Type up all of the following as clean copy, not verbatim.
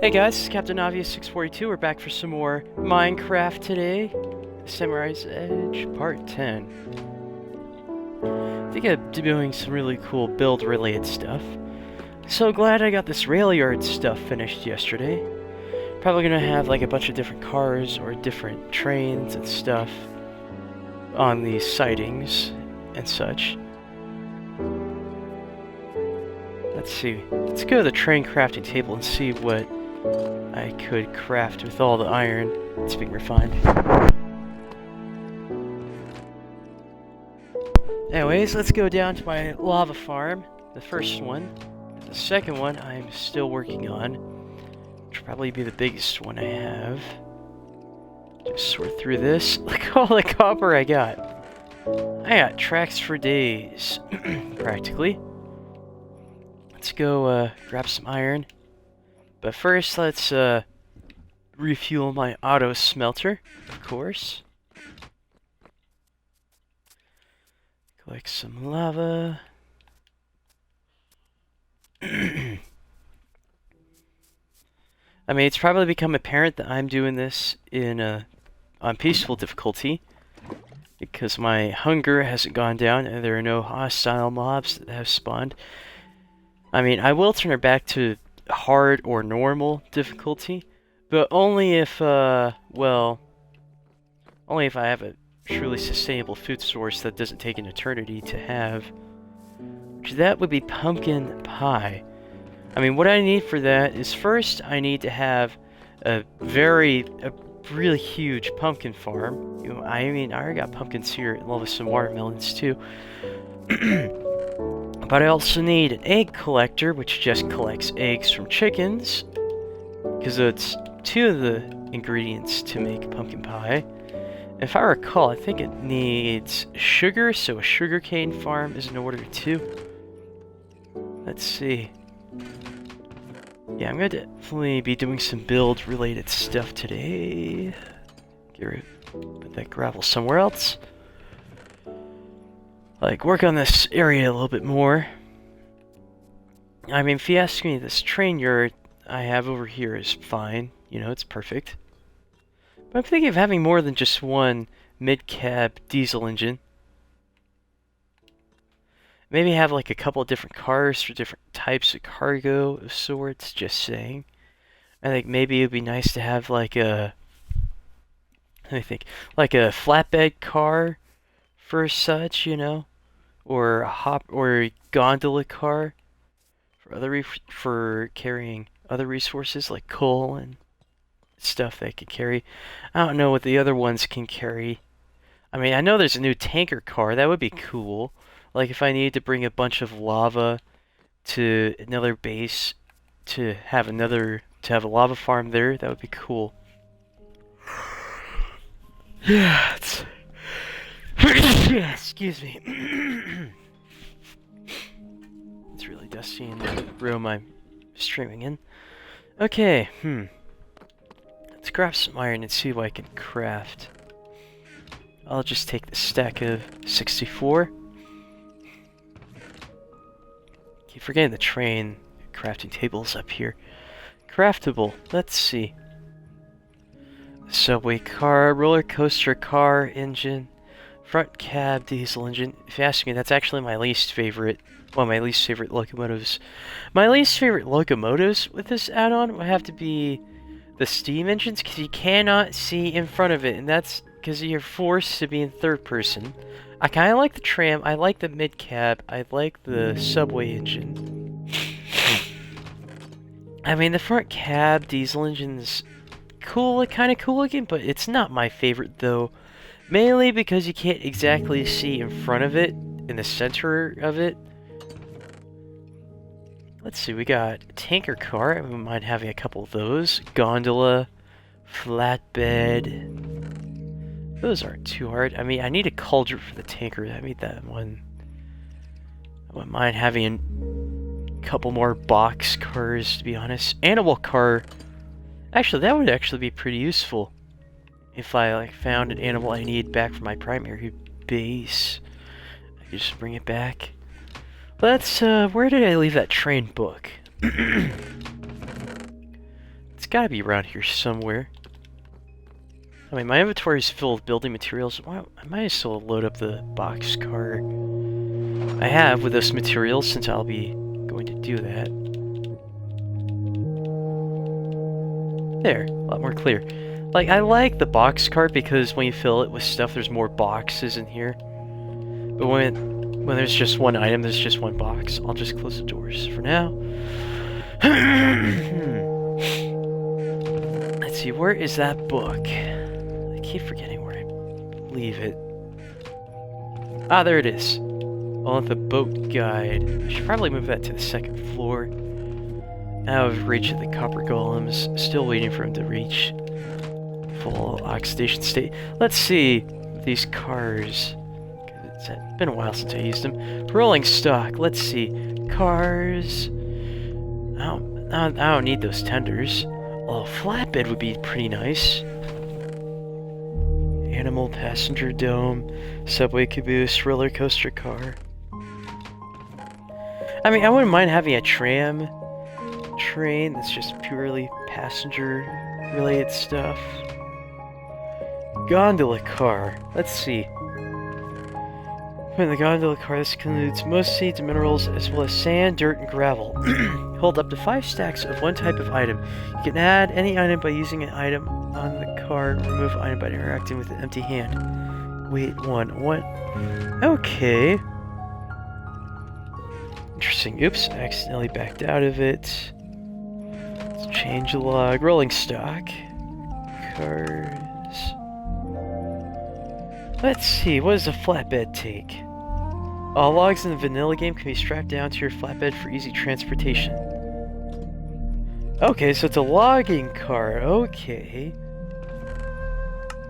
Hey guys, it's Captain Obvious 642. We're back for some more Minecraft today. Samurai's Edge, Part 10. I think I'm doing some really cool build-related stuff. So glad I got this rail yard stuff finished yesterday. Probably gonna have like a bunch of different cars or different trains and stuff on these sightings and such. Let's see. Let's go to the train crafting table and see what I could craft with all the iron that's being refined. Anyways, let's go down to my lava farm. The first one. The second one I'm still working on. Which will probably be the biggest one I have. Just sort through this. Look at all the copper I got. I got tracks for days. Practically. Let's go grab some iron. But first, let's refuel my auto smelter, of course. Collect some lava. I mean, it's probably become apparent that I'm doing this on peaceful difficulty because my hunger hasn't gone down and there are no hostile mobs that have spawned. I mean, I will turn it back to hard or normal difficulty, but only if, only if I have a truly sustainable food source that doesn't take an eternity to have. Which that would be pumpkin pie. I mean, what I need for that is first I need to have a really huge pumpkin farm. I mean, I already got pumpkins here, along with some watermelons too. But I also need an egg collector, which just collects eggs from chickens, because it's two of the ingredients to make pumpkin pie. If I recall, I think it needs sugar, so a sugarcane farm is in order too. Let's see. Yeah, I'm gonna definitely be doing some build-related stuff today. Put that gravel somewhere else. Like, work on this area a little bit more. I mean, if you ask me, this train yard I have over here is fine. You know, it's perfect. But I'm thinking of having more than just one mid-cab diesel engine. Maybe have like a couple of different cars for different types of cargo of sorts, just saying. I think maybe it would be nice to have like a... Let me think. Like a flatbed car for such, you know? Or a gondola car for carrying other resources like coal and stuff they could carry. I don't know what the other ones can carry. I mean, I know there's a new tanker car. That would be cool. Like if I needed to bring a bunch of lava to another base to have a lava farm there, that would be cool. Yeah, excuse me. It's really dusty in the room I'm streaming in. Okay, let's grab some iron and see what I can craft. I'll just take the stack of 64. Keep forgetting the train crafting tables up here. Craftable, let's see. Subway car, roller coaster car engine. Front cab diesel engine. If you ask me, that's actually my least favorite. Well, my least favorite locomotives. My least favorite locomotives with this add-on would have to be the steam engines, because you cannot see in front of it, and that's because you're forced to be in third person. I kind of like the tram. I like the mid-cab. I like the subway engine. I mean, the front cab diesel engine's cool, kind of cool looking, but it's not my favorite though. Mainly because you can't exactly see in front of it, in the center of it. Let's see, we got a tanker car, I wouldn't mind having a couple of those. Gondola, flatbed. Those aren't too hard. I mean, I need a cauldron for the tanker. I made that one. I wouldn't mind having a couple more box cars, to be honest. Animal car. Actually, that would actually be pretty useful. If I like found an animal I need back from my primary base, I could just bring it back. Let's, where did I leave that train book? Let's gotta be around here somewhere. I mean, my inventory is full of building materials. Well, I might as well load up the box car I have with those materials, since I'll be going to do that. There, a lot more clear. Like, I like the box cart because when you fill it with stuff, there's more boxes in here. But when there's just one item, there's just one box. I'll just close the doors for now. Let's see, where is that book? I keep forgetting where I leave it. Ah, there it is. On the boat guide. I should probably move that to the second floor. Out of reach of the copper golems. Still waiting for him to reach full oxidation state. Let's see these cars. It's been a while since I used them. Rolling stock. Let's see. Cars. I don't need those tenders. Although flatbed would be pretty nice. Animal passenger dome. Subway caboose. Roller coaster car. I mean, I wouldn't mind having a tram train that's just purely passenger related stuff. Gondola car. Let's see. In the gondola car, this includes most seeds and minerals, as well as sand, dirt, and gravel. Hold up to 5 stacks of one type of item. You can add any item by using an item on the car, and remove an item by interacting with an empty hand. Wait, what? Okay. Interesting. Oops, I accidentally backed out of it. Let's change the log. Rolling stock. Cars. Let's see, what does a flatbed take? All logs in the vanilla game can be strapped down to your flatbed for easy transportation. Okay, so it's a logging car. Okay.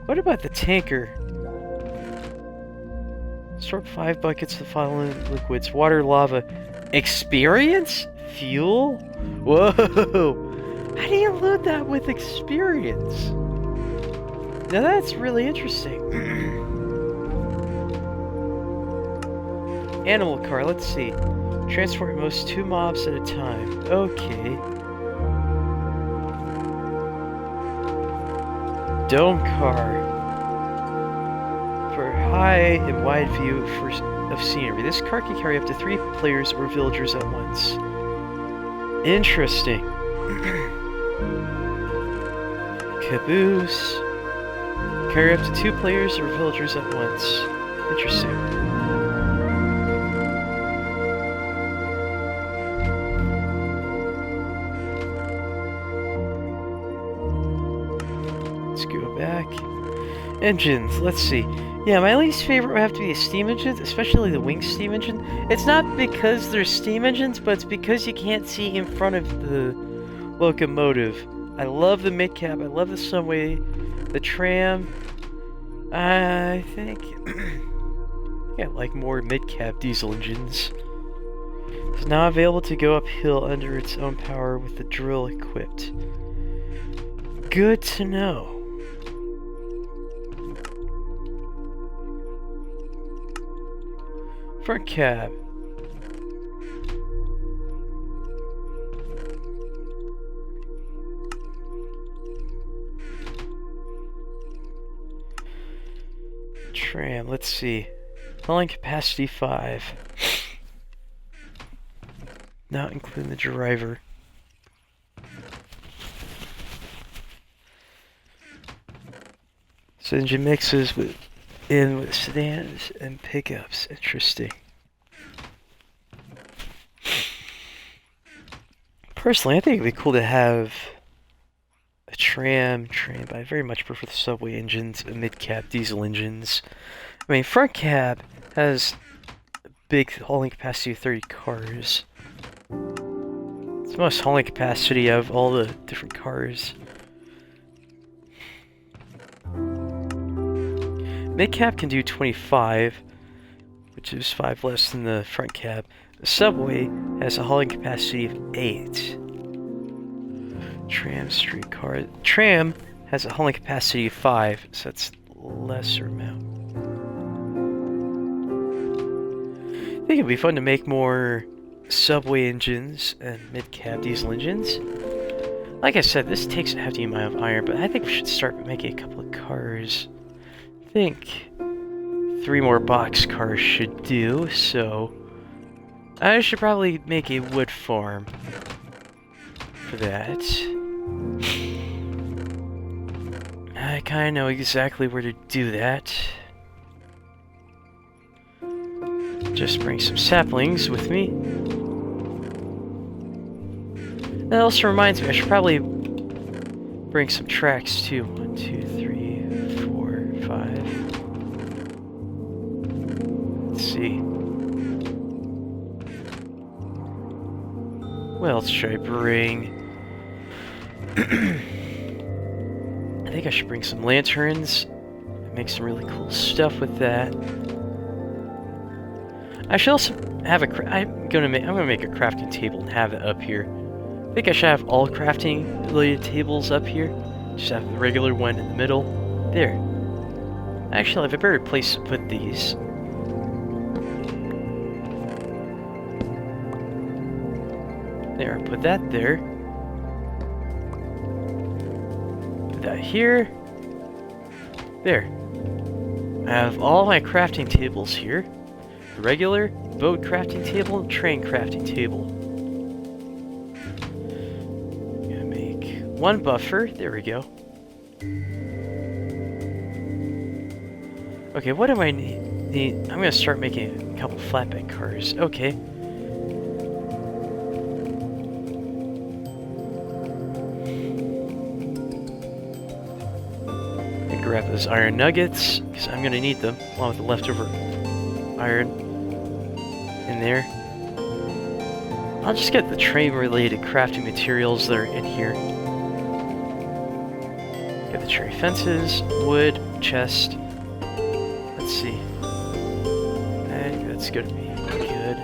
What about the tanker? Store 5 buckets of the following liquids. Water, lava. Experience? Fuel? Whoa! How do you load that with experience? Now that's really interesting. Animal car, let's see. Transport most 2 mobs at a time. Okay. Dome car. For high and wide view of scenery. This car can carry up to 3 players or villagers at once. Interesting. Caboose. Carry up to 2 players or villagers at once. Interesting. Let's go back. Engines, let's see. Yeah, my least favorite would have to be the steam engines, especially the wing steam engine. It's not because they're steam engines, but it's because you can't see in front of the locomotive. I love the mid-cab, I love the subway, the tram. I think I like more mid-cab diesel engines. It's now available to go uphill under its own power with the drill equipped. Good to know. Front cab. Tram, let's see. Hauling capacity 5. Not including the driver. So engine mixes with sedans and pickups. Interesting. Personally, I think it'd be cool to have a tram, but I very much prefer the subway engines and mid-cab diesel engines. I mean, front cab has a big hauling capacity of 30 cars. It's the most hauling capacity of all the different cars. Mid-cab can do 25, which is 5 less than the front cab. The subway has a hauling capacity of 8. Tram, streetcar. Tram has a hauling capacity of 5, so that's lesser amount. I think it'd be fun to make more subway engines and mid-cab diesel engines. Like I said, this takes a hefty amount of iron, but I think we should start making a couple of cars. I think 3 more box cars should do, so I should probably make a wood farm for that. I kind of know exactly where to do that. Just bring some saplings with me. That also reminds me, I should probably bring some tracks too. 1, 2, 3, 4, 5. Let's see. What else should I bring? I think I should bring some lanterns. Make some really cool stuff with that. I should also have I'm gonna make a crafting table and have it up here. I think I should have all crafting related tables up here. Just have the regular one in the middle. There. Actually, I have a better place to put these. There, put that there. Put that here. There. I have all my crafting tables here. The regular, boat crafting table, and train crafting table. Gonna make 1 buffer. There we go. Okay, what do I need? I'm gonna start making a couple flatbed cars. Okay. Grab those iron nuggets, because I'm going to need them, along with the leftover iron in there. I'll just get the train-related crafting materials that are in here. Get the cherry fences, wood, chest. Let's see. I think that's going to be good.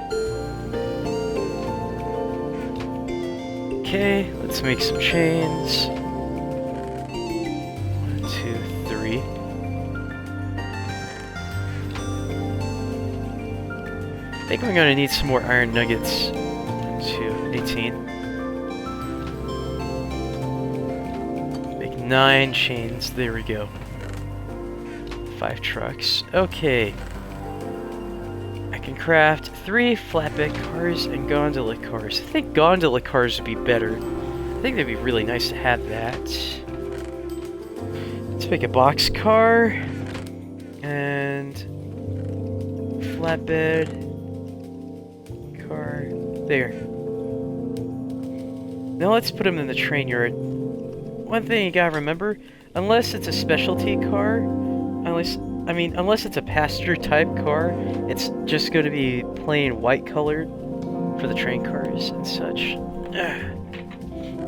Okay, let's make some chains. I think I'm going to need some more iron nuggets. 2, 18. Make 9 chains. There we go. 5 trucks. Okay. I can craft 3 flatbed cars and gondola cars. I think gondola cars would be better. I think they'd be really nice to have that. Let's make a box car. And flatbed car there. Now let's put them in the train yard. One thing you gotta remember, unless it's a specialty car, unless it's a passenger type car, it's just gonna be plain white colored for the train cars and such.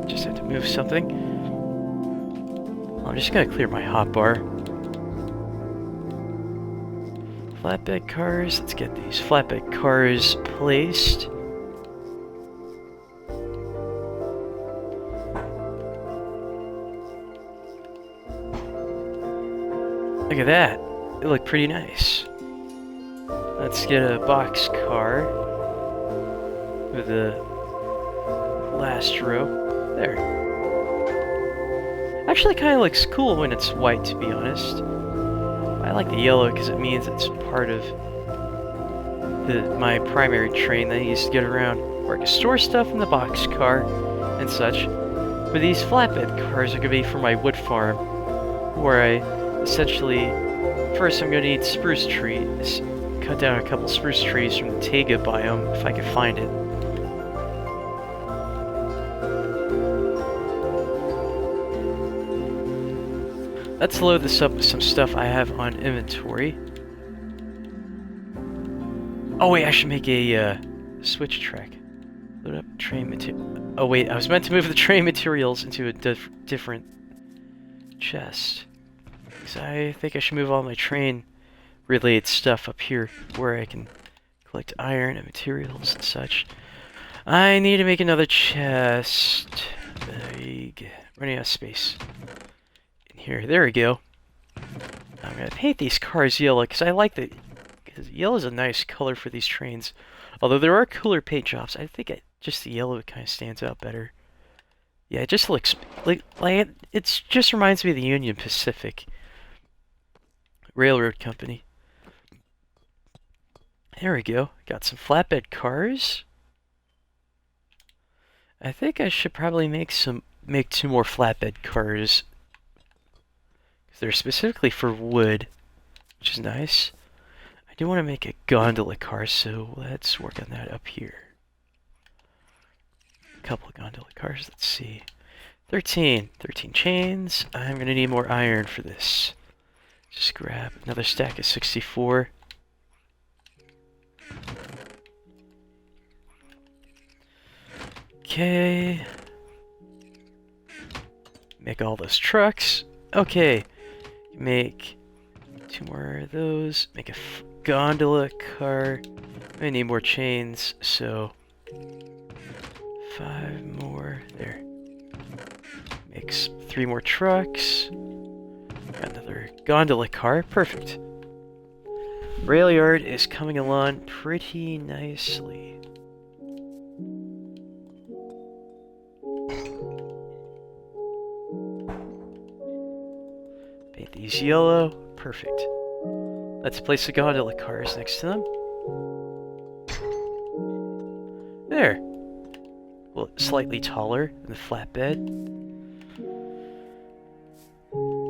Just have to move something. I'm just gonna clear my hotbar. Flatbed cars, let's get these flatbed cars placed. Look at that, they look pretty nice. Let's get a box car with the last row. There. Actually kind of looks cool when it's white, to be honest. I like the yellow because it means it's part of my primary train that I used to get around where I can store stuff in the box car and such. But these flatbed cars are going to be for my wood farm, where I essentially, first I'm going to need spruce trees, cut down a couple spruce trees from the taiga biome if I can find it. Let's load this up with some stuff I have on inventory. Oh wait, I should make a switch track. Load up train material. Oh wait, I was meant to move the train materials into a different chest. Because I think I should move all my train related stuff up here where I can collect iron and materials and such. I need to make another chest. Big. Running out of space. Here, there we go. I'm gonna paint these cars yellow because I like because yellow is a nice color for these trains. Although there are cooler paint jobs, I think just the yellow kind of stands out better. Yeah, it just looks like it just reminds me of the Union Pacific Railroad Company. There we go. Got some flatbed cars. I think I should probably make 2 more flatbed cars. They're specifically for wood, which is nice. I do want to make a gondola car, so let's work on that up here. A couple of gondola cars, let's see. 13 chains. I'm going to need more iron for this. Just grab another stack of 64. Okay. Make all those trucks. Okay. Make 2 more of those. Make a gondola car. I need more chains, so 5 more. There. Makes 3 more trucks. Got another gondola car. Perfect. Rail yard is coming along pretty nicely. Paint these yellow. Perfect. Let's place the gondola cars next to them. There. Well, slightly taller than the flatbed.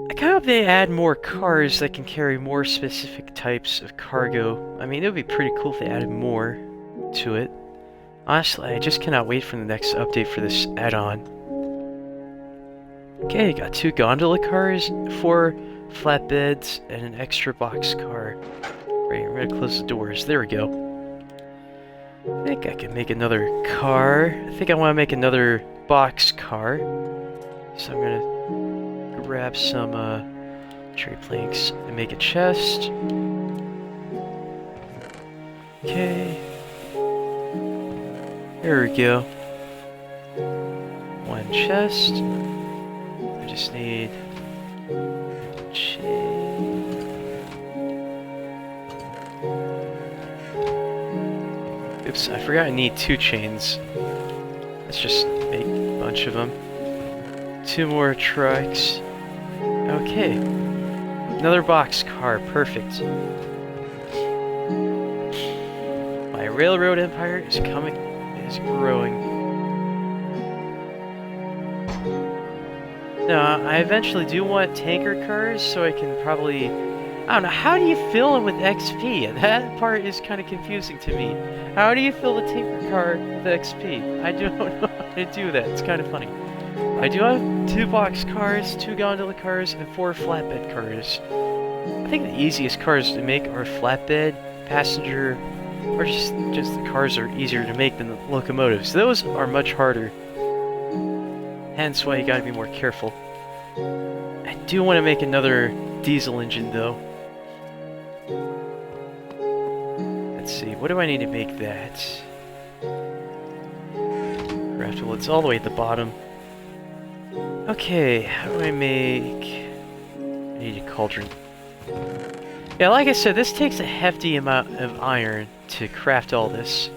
I kind of hope they add more cars that can carry more specific types of cargo. I mean, it would be pretty cool if they added more to it. Honestly, I just cannot wait for the next update for this add-on. Okay, got 2 gondola cars, 4 flatbeds, and an extra box car. Right, we're gonna close the doors. There we go. I think I can make another car. I think I want to make another box car. So I'm gonna grab some tree planks and make a chest. Okay. There we go. 1 chest. I just need chain. Oops, I forgot I need 2 chains. Let's just make a bunch of them. 2 more trucks. Okay. Another box car, perfect. My railroad empire is growing. Now, I eventually do want tanker cars, so I can probably... I don't know, how do you fill them with XP? That part is kind of confusing to me. How do you fill the tanker car with XP? I don't know how to do that, it's kind of funny. I do have 2 box cars, 2 gondola cars, and 4 flatbed cars. I think the easiest cars to make are flatbed, passenger, or just the cars are easier to make than the locomotives. Those are much harder. Hence why you gotta be more careful. I do want to make another diesel engine though. Let's see, what do I need to make that? Craftable, it's all the way at the bottom. Okay, how do I make... I need a cauldron. Yeah, like I said, this takes a hefty amount of iron to craft all this.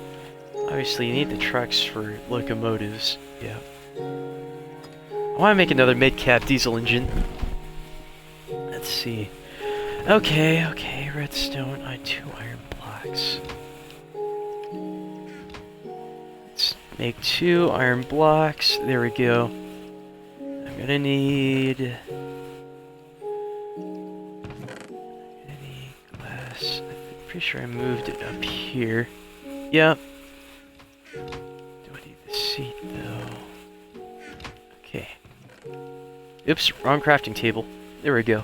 Obviously, you need the trucks for locomotives. Yeah. I want to make another mid-cap diesel engine. Let's see. Okay, redstone. I 2 iron blocks. Let's make 2 iron blocks. There we go. I'm gonna need glass. I'm pretty sure I moved it up here. Yep. Do I need the seat though? Okay. Oops, wrong crafting table. There we go.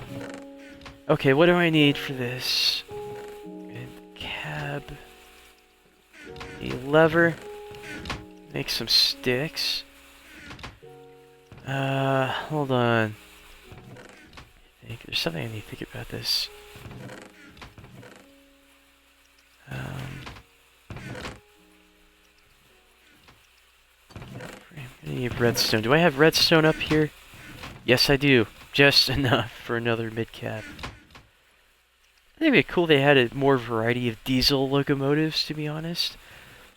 Okay, what do I need for this? And cab. A lever. Make some sticks. Hold on. I think there's something I need to think about this. I need redstone. Do I have redstone up here? Yes, I do. Just enough for another mid-cap. I think it'd be cool they had a more variety of diesel locomotives, to be honest.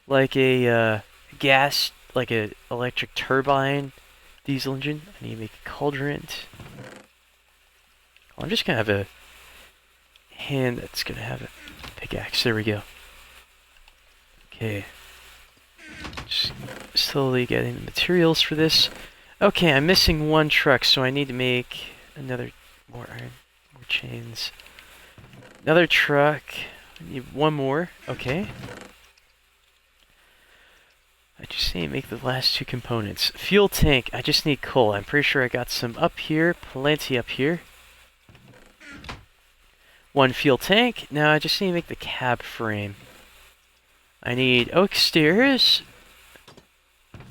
Like a gas, like a electric turbine, diesel engine. I need to make a cauldron. I'm just gonna have a hand that's gonna have a pickaxe. There we go. Okay. Just slowly getting the materials for this. Okay, I'm missing one truck, so I need to make another, more iron, more chains. Another truck. I need one more. Okay. I just need to make the last two components. Fuel tank, I just need coal. I'm pretty sure I got some up here, plenty up here. One fuel tank. Now I just need to make the cab frame. I need oak stairs.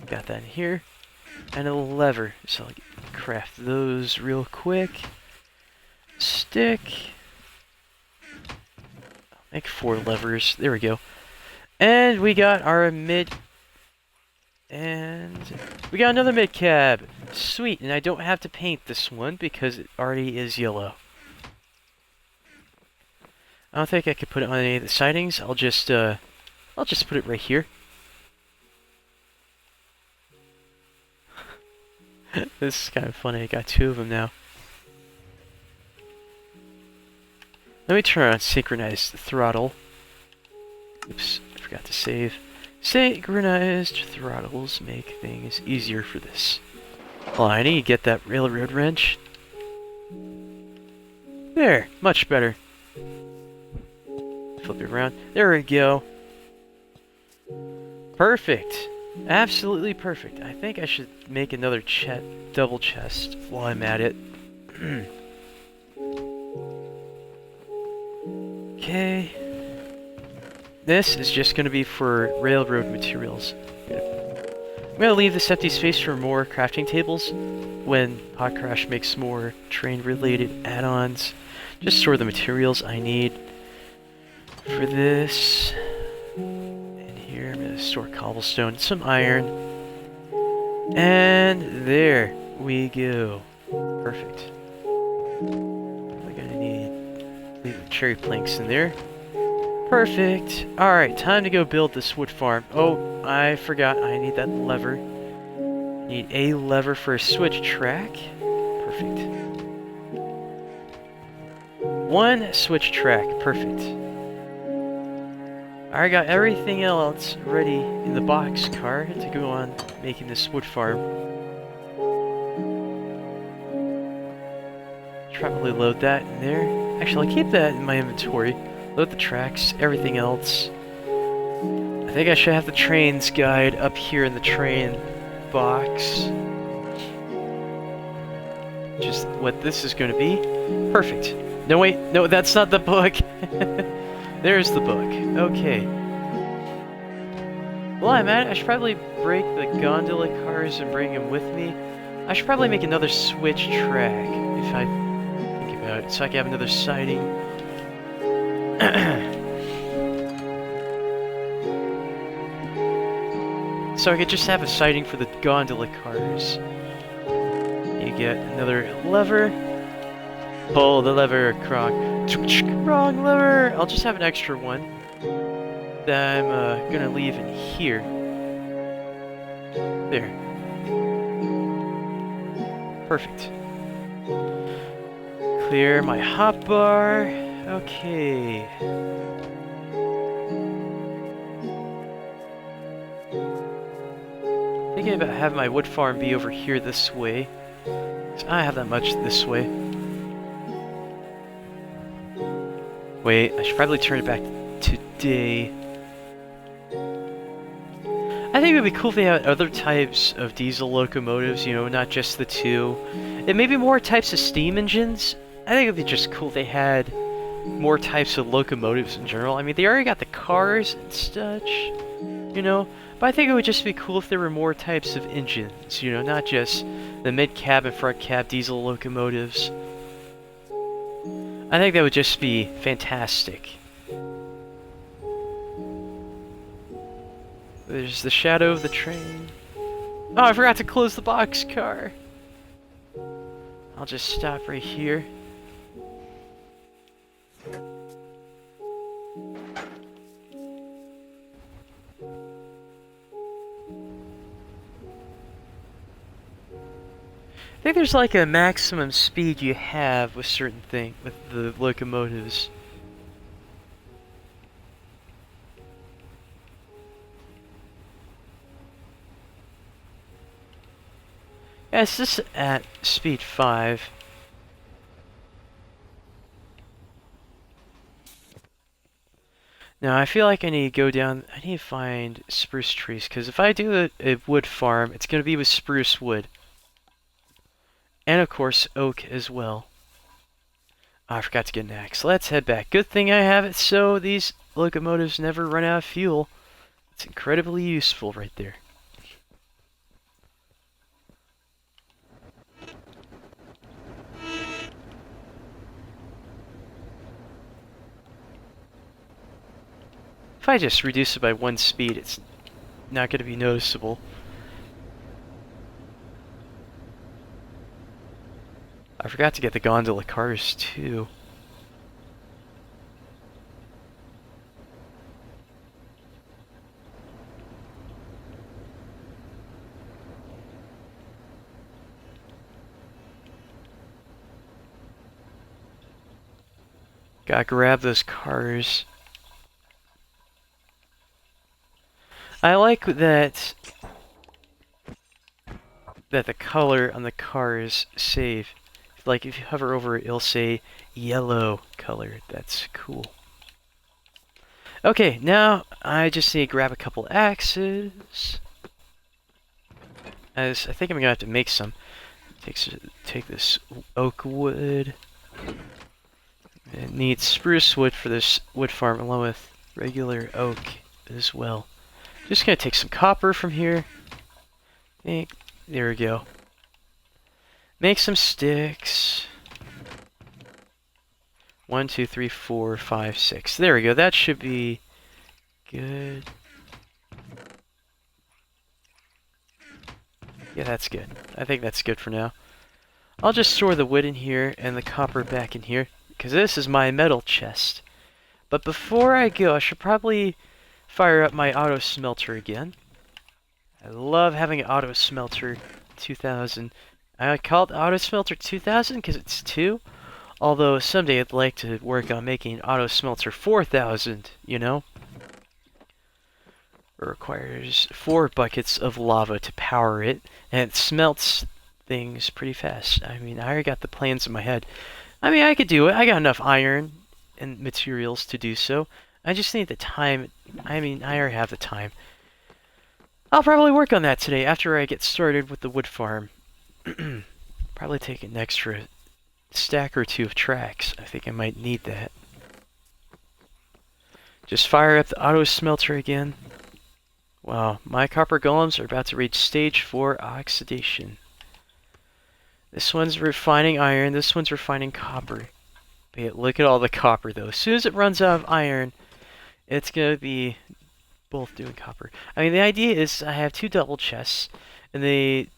Got that in here. And a lever. So I'll craft those real quick. Stick. I'll make 4 levers. There we go. And we got our mid. And we got another mid cab. Sweet. And I don't have to paint this one because it already is yellow. I don't think I could put it on any of the sidings. I'll just put it right here. This is kind of funny. I got 2 of them now. Let me turn on synchronized throttle. Oops, I forgot to save. Synchronized throttles make things easier for this. Hold on, I need to get that railroad wrench. There, much better. Flip it around. There we go. Perfect. Absolutely perfect. I think I should make another double chest while I'm at it. Okay. This is just going to be for railroad materials. I'm going to leave this empty space for more crafting tables when Podcrash makes more train-related add-ons. Just store the materials I need for this. And here I'm going to store cobblestone, some iron. And there we go. Perfect. I'm going to leave the cherry planks in there. Perfect. Alright, time to go build this wood farm. Oh, I forgot. I need that lever. Need a lever for a switch track. Perfect. 1 switch track. Perfect. I got everything else ready in the box car to go on making this wood farm. Probably load that in there. Actually, I'll keep that in my inventory. Load the tracks, everything else. I think I should have the trains guide up here in the train box. Just what this is going to be. Perfect. No, wait. No, that's not the book. There's the book. Okay. Well, I'm at it. I should probably break the gondola cars and bring them with me. I should probably make another switch track if I think about it, so I can have another siding. So I could just have a siding for the gondola cars. You get another lever. Pull the lever, Kronk. Wrong lever! I'll just have an extra one that I'm gonna leave in here. There. Perfect. Clear my hotbar. Okay. Thinking about having my wood farm be over here this way. So I don't have that much this way. Wait, I should probably turn it back to day. I think it would be cool if they had other types of diesel locomotives, you know, not just the 2. And maybe more types of steam engines. I think it would be just cool if they had more types of locomotives in general. I mean, they already got the cars and such, you know, but I think it would just be cool if there were more types of engines, you know, not just the mid-cab and front-cab diesel locomotives. I think that would just be fantastic. There's the shadow of the train. Oh, I forgot to close the boxcar. I'll just stop right here. I think there's like a maximum speed you have with certain things, with the locomotives. Yeah, it's just at speed 5. Now I feel like I need to go down, I need to find spruce trees, because if I do a wood farm, it's going to be with spruce wood. And of course, oak as well. Oh, I forgot to get an axe. Let's head back. Good thing I have it so these locomotives never run out of fuel. It's incredibly useful right there. If I just reduce it by 1 speed, it's not going to be noticeable. I forgot to get the gondola cars too. Gotta grab those cars. I like that the color on the cars save. Like if you hover over it, it'll say yellow color. That's cool. Okay, now I just need to grab a couple axes. As I think I'm gonna have to make some. Take this oak wood. It needs spruce wood for this wood farm along with regular oak as well. Just gonna take some copper from here. There we go. Make some sticks. 1, 2, 3, 4, 5, 6. There we go. That should be good. Yeah, that's good. I think that's good for now. I'll just store the wood in here and the copper back in here, because this is my metal chest. But before I go, I should probably fire up my auto smelter again. I love having an auto smelter 2000. I call it auto smelter 2000 because it's 2. Although someday I'd like to work on making auto smelter 4000, you know? It requires 4 buckets of lava to power it, and it smelts things pretty fast. I mean, I already got the plans in my head. I mean, I could do it. I got enough iron and materials to do so. I just need the time. I mean, I already have the time. I'll probably work on that today after I get started with the wood farm. Probably take an extra stack or 2 of tracks. I think I might need that. Just fire up the auto smelter again. Wow, my copper golems are about to reach stage 4 oxidation. This one's refining iron, this one's refining copper. But yeah, look at all the copper though. As soon as it runs out of iron, it's gonna be both doing copper. I mean, the idea is I have 2 double chests, and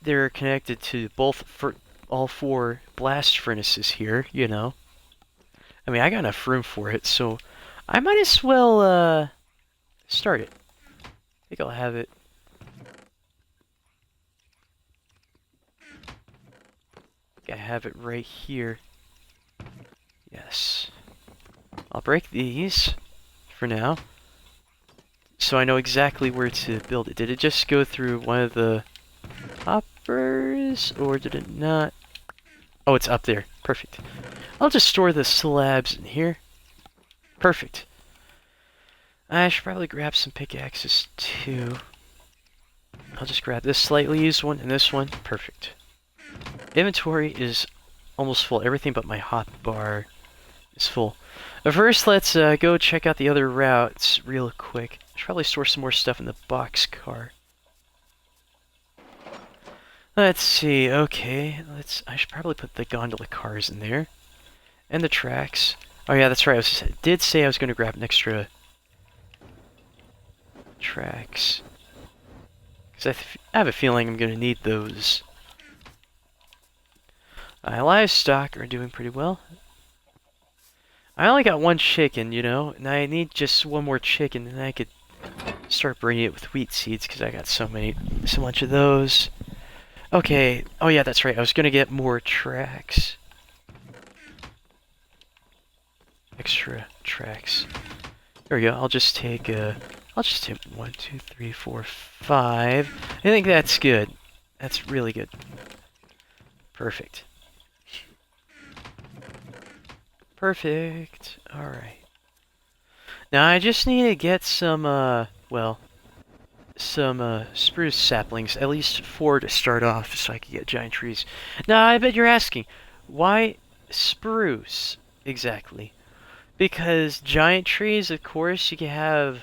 they're connected to both for all 4 blast furnaces here, you know. I mean, I got enough room for it, so I might as well start it. I think I'll have it. I have it right here. Yes. I'll break these for now, so I know exactly where to build it. Did it just go through one of the hoppers, or did it not? Oh, it's up there. Perfect. I'll just store the slabs in here. Perfect. I should probably grab some pickaxes too. I'll just grab this slightly used one and this one. Perfect. Inventory is almost full. Everything but my hot bar is full. But first, let's go check out the other routes real quick. I should probably store some more stuff in the box car. Let's see. Okay, I should probably put the gondola cars in there, and the tracks. Oh yeah, that's right. I did say I was going to grab an extra tracks, because I have a feeling I'm going to need those. My livestock are doing pretty well. I only got 1 chicken, you know, and I need just 1 more chicken, and I could start breeding it with wheat seeds, because I got so much of those. Okay, oh yeah, that's right. I was gonna get more tracks. Extra tracks. There we go. I'll just take 1, 2, 3, 4, 5. I think that's good. That's really good. Perfect. Perfect. Alright. Now I just need to get some, well, some spruce saplings, at least 4 to start off so I can get giant trees. Now I bet you're asking, why spruce exactly? Because giant trees, of course, you can have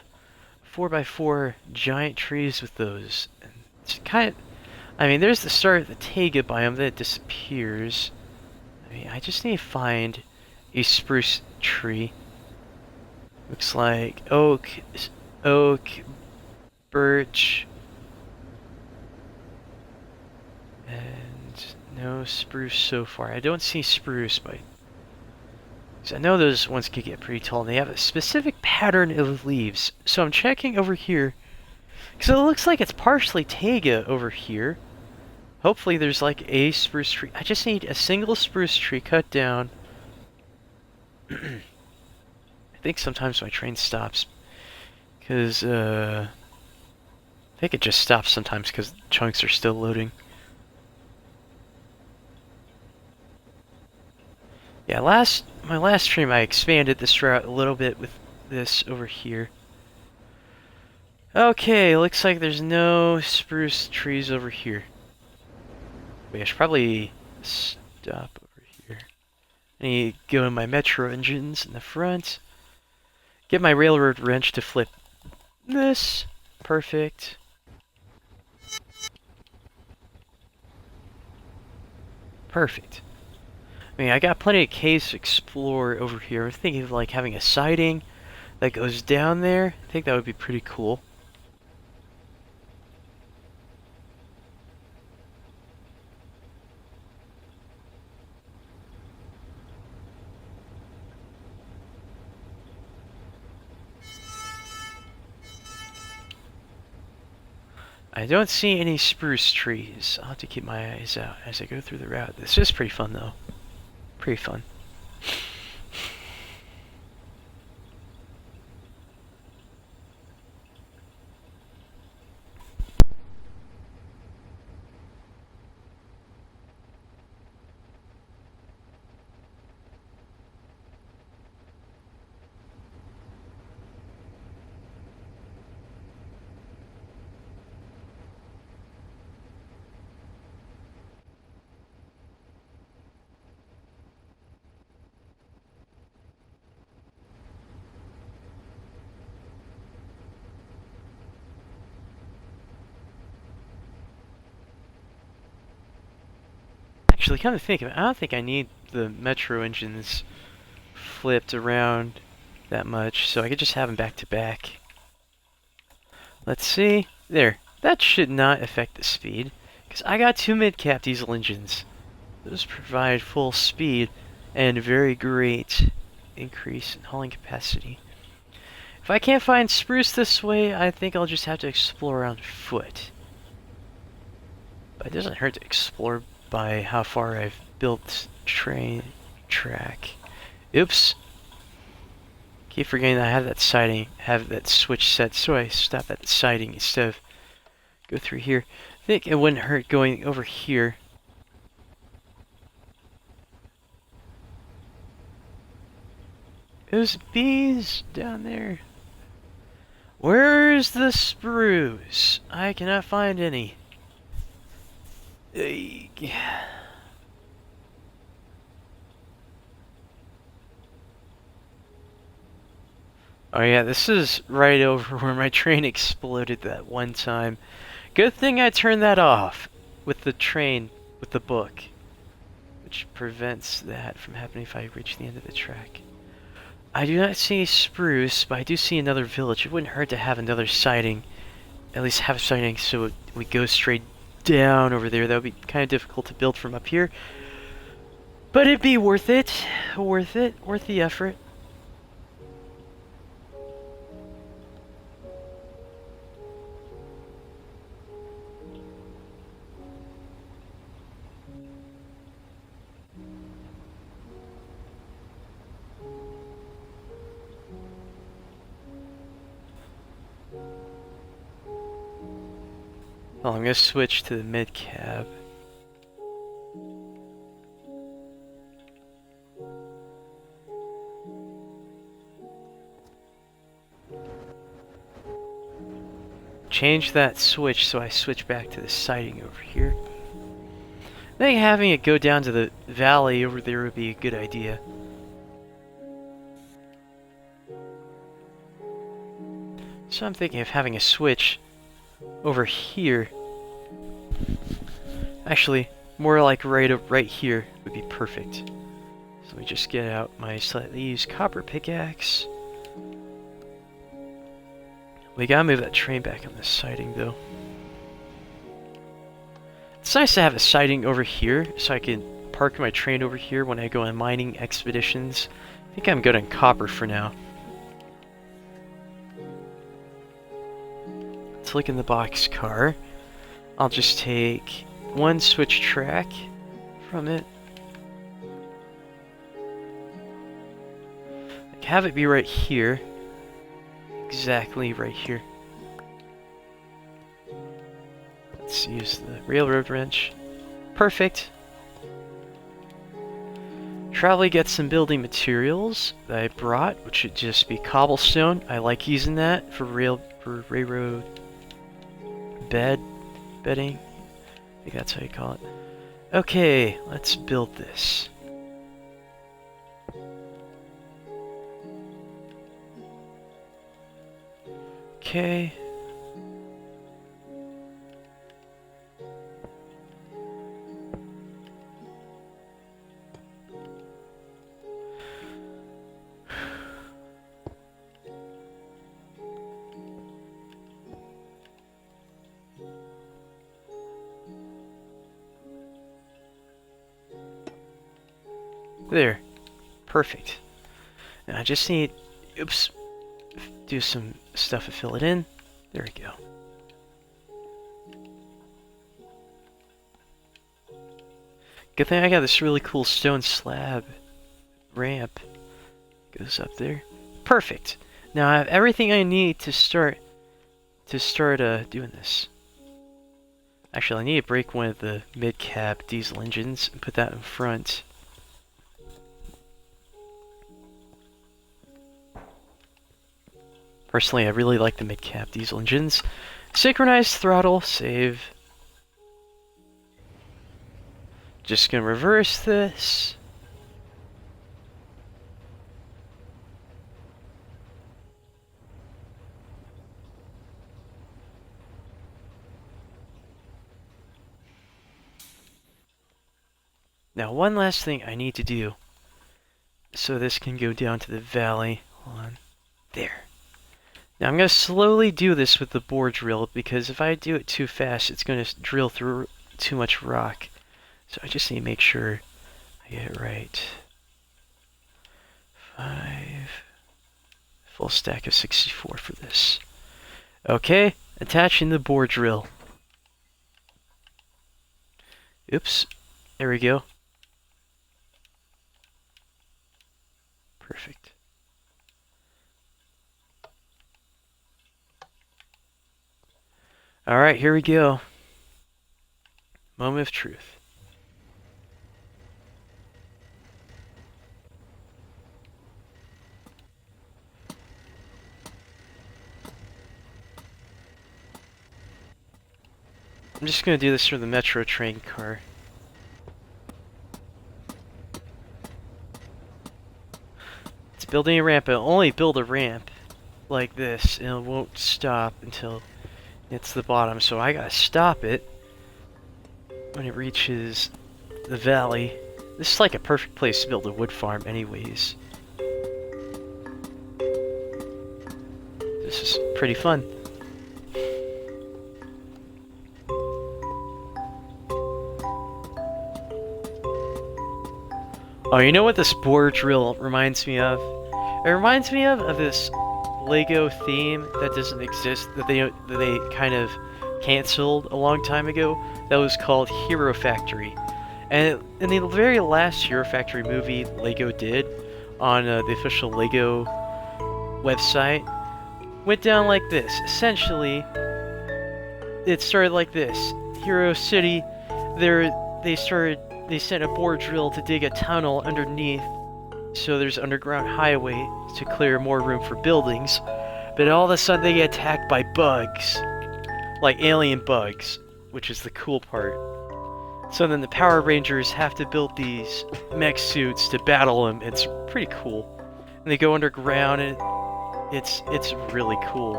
4x4 giant trees with those. And it's kind of, I mean, there's the start of the taiga biome, then it disappears. I mean, I just need to find a spruce tree. Looks like oak, birch, and no spruce so far. I don't see spruce, but I know those ones could get pretty tall. And they have a specific pattern of leaves. So I'm checking over here, because it looks like it's partially taiga over here. Hopefully there's like a spruce tree. I just need a single spruce tree cut down. I think sometimes my train stops because I think it just stops sometimes because chunks are still loading. Yeah, my last stream I expanded this route a little bit with this over here. Okay, looks like there's no spruce trees over here. Wait, I should probably stop over here. I need to go in my metro engines in the front. Get my railroad wrench to flip this. Perfect. Perfect. I mean, I got plenty of caves to explore over here. I'm thinking of like having a siding that goes down there. I think that would be pretty cool. I don't see any spruce trees. I'll have to keep my eyes out as I go through the route. This is pretty fun though. Pretty fun. Actually, come to think of it, I don't think I need the metro engines flipped around that much, so I could just have them back to back. Let's see. There. That should not affect the speed, because I got 2 mid-cap diesel engines. Those provide full speed and very great increase in hauling capacity. If I can't find spruce this way, I think I'll just have to explore on foot. But it doesn't hurt to explore by how far I've built train track. Oops. Keep forgetting that I have that siding, have that switch set, so I stop at the siding instead of go through here. I think it wouldn't hurt going over here. Those bees down there. Where's the spruce? I cannot find any. Oh yeah, this is right over where my train exploded that one time. Good thing I turned that off with the train, with the book, which prevents that from happening if I reach the end of the track. I do not see spruce, but I do see another village. It wouldn't hurt to have another sighting, at least have a sighting so we go straight down over there. That would be kind of difficult to build from up here, but it'd be worth it, worth the effort. Well, I'm gonna switch to the mid cab. Change that switch so I switch back to the siding over here. I think having it go down to the valley over there would be a good idea. So I'm thinking of having a switch over here. Actually, more like right here would be perfect. So let me just get out my slightly used copper pickaxe. We gotta move that train back on the siding, though. It's nice to have a siding over here, so I can park my train over here when I go on mining expeditions. I think I'm good on copper for now. Let's look in the boxcar. I'll just take one switch track from it. Like, have it be right here. Exactly right here. Let's use the railroad wrench. Perfect. Probably get some building materials that I brought, which should just be cobblestone. I like using that for railroad bedding. I think that's how you call it. Okay, let's build this. Okay. There. Perfect. And I just need, oops, do some stuff to fill it in. There we go. Good thing I got this really cool stone slab ramp. Goes up there. Perfect. Now I have everything I need to start doing this. Actually, I need to break one of the mid-cab diesel engines and put that in front. Personally, I really like the mid-cab diesel engines. Synchronized throttle, save. Just gonna reverse this. Now, one last thing I need to do so this can go down to the valley. Hold on. There. Now I'm going to slowly do this with the bore drill, because if I do it too fast, it's going to drill through too much rock. So I just need to make sure I get it right. 5. Full stack of 64 for this. Okay, attaching the bore drill. Oops. There we go. Perfect. Alright, here we go. Moment of truth. I'm just going to do this for the metro train car. It's building a ramp. It'll only build a ramp like this, and it won't stop until it's the bottom. So I gotta stop it when it reaches the valley. This is like a perfect place to build a wood farm anyways. This is pretty fun. Oh, you know what this bore drill reminds me of? It reminds me of this Lego theme that doesn't exist, that they kind of canceled a long time ago, that was called Hero Factory. And in the very last Hero Factory movie Lego did on the official Lego website, went down like this. Essentially, it started like this. Hero City, they sent a bore drill to dig a tunnel underneath, so there's underground highway to clear more room for buildings. But all of a sudden they get attacked by bugs, like alien bugs, which is the cool part. So then the Power Rangers have to build these mech suits to battle them. It's pretty cool. And they go underground, and it's really cool.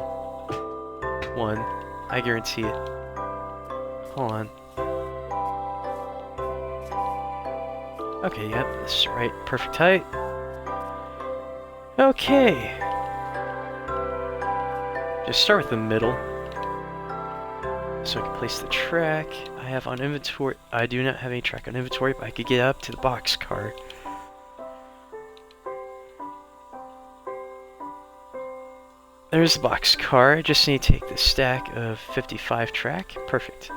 One, I guarantee it. Hold on. Okay, yep, this is right. Perfect height. Okay. Just start with the middle. So I can place the track. I have on inventory. I do not have any track on inventory, but I could get up to the boxcar. There's the boxcar. I just need to take the stack of 55 track. Perfect.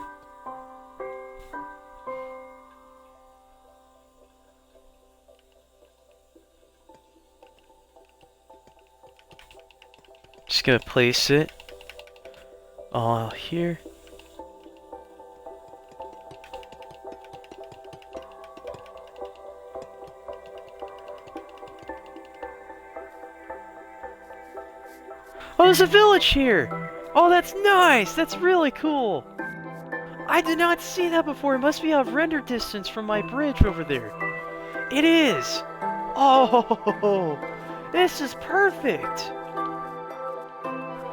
Just gonna place it all here. Oh, there's a village here! Oh, that's nice! That's really cool! I did not see that before. It must be out of render distance from my bridge over there. It is! Oh, this is perfect!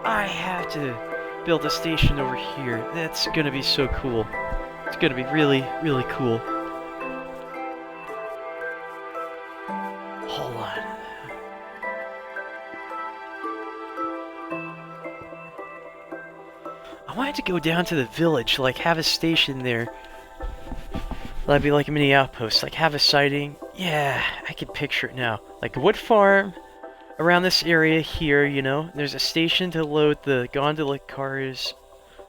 I have to build a station over here. That's gonna be so cool. It's gonna be really, really cool. Hold on. I wanted to go down to the village, like have a station there. That'd be like a mini outpost, like have a sighting. Yeah, I can picture it now. Like a wood farm around this area here, you know. There's a station to load the gondola cars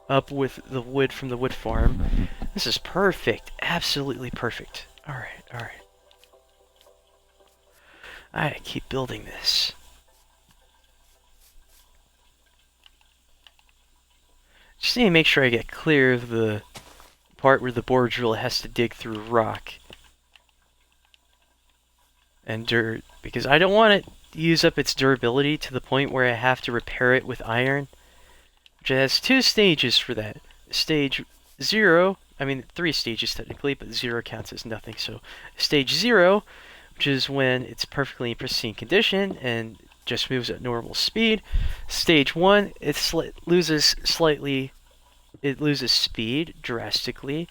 up with the wood from the wood farm. This is perfect. Absolutely perfect. Alright, alright. I gotta keep building this. Just need to make sure I get clear of the part where the bore drill has to dig through rock and dirt, because I don't want it to use up its durability to the point where I have to repair it with iron, which has 2 stages for that. Stage 0, I mean 3 stages technically, but 0 counts as nothing. So stage 0, which is when it's perfectly in pristine condition and just moves at normal speed. Stage 1, it loses speed drastically.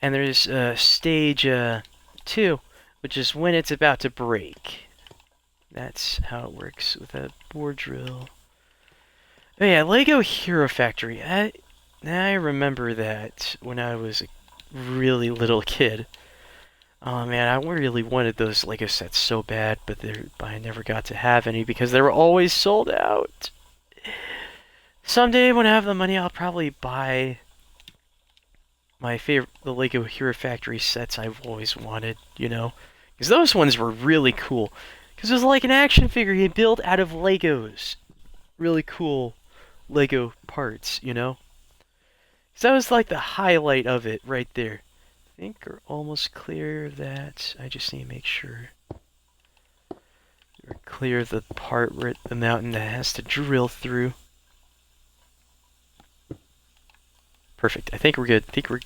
And there's stage 2, which is when it's about to break. That's how it works with a bore drill. Oh yeah, Lego Hero Factory. I remember that when I was a really little kid. Oh man, I really wanted those Lego sets so bad, but I never got to have any because they were always sold out. Someday when I have the money, I'll probably buy the Lego Hero Factory sets I've always wanted, you know? Because those ones were really cool. Because it was like an action figure you built out of Legos. Really cool Lego parts, you know? So that was like the highlight of it right there. I think we're almost clear of that. I just need to make sure we're clear of the part where the mountain that has to drill through. Perfect. I think we're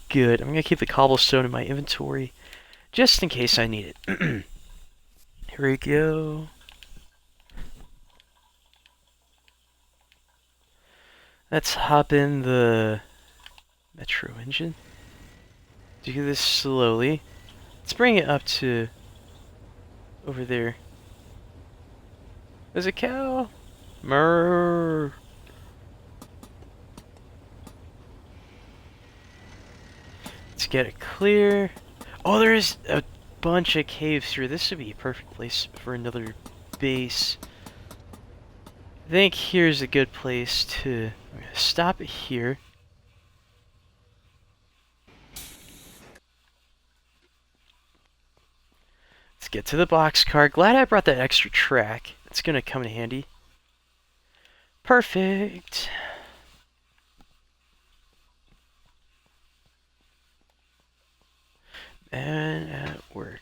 good. I'm gonna keep the cobblestone in my inventory just in case I need it. Here we go. Let's hop in the Metro engine. Do this slowly. Let's bring it up to over there. There's a cow. Murr. Let's get it clear. Oh, there's a bunch of caves here. This would be a perfect place for another base. I think here's a good place to... I'm gonna stop it here. Let's get to the boxcar. Glad I brought that extra track. It's gonna come in handy. Perfect. And at work.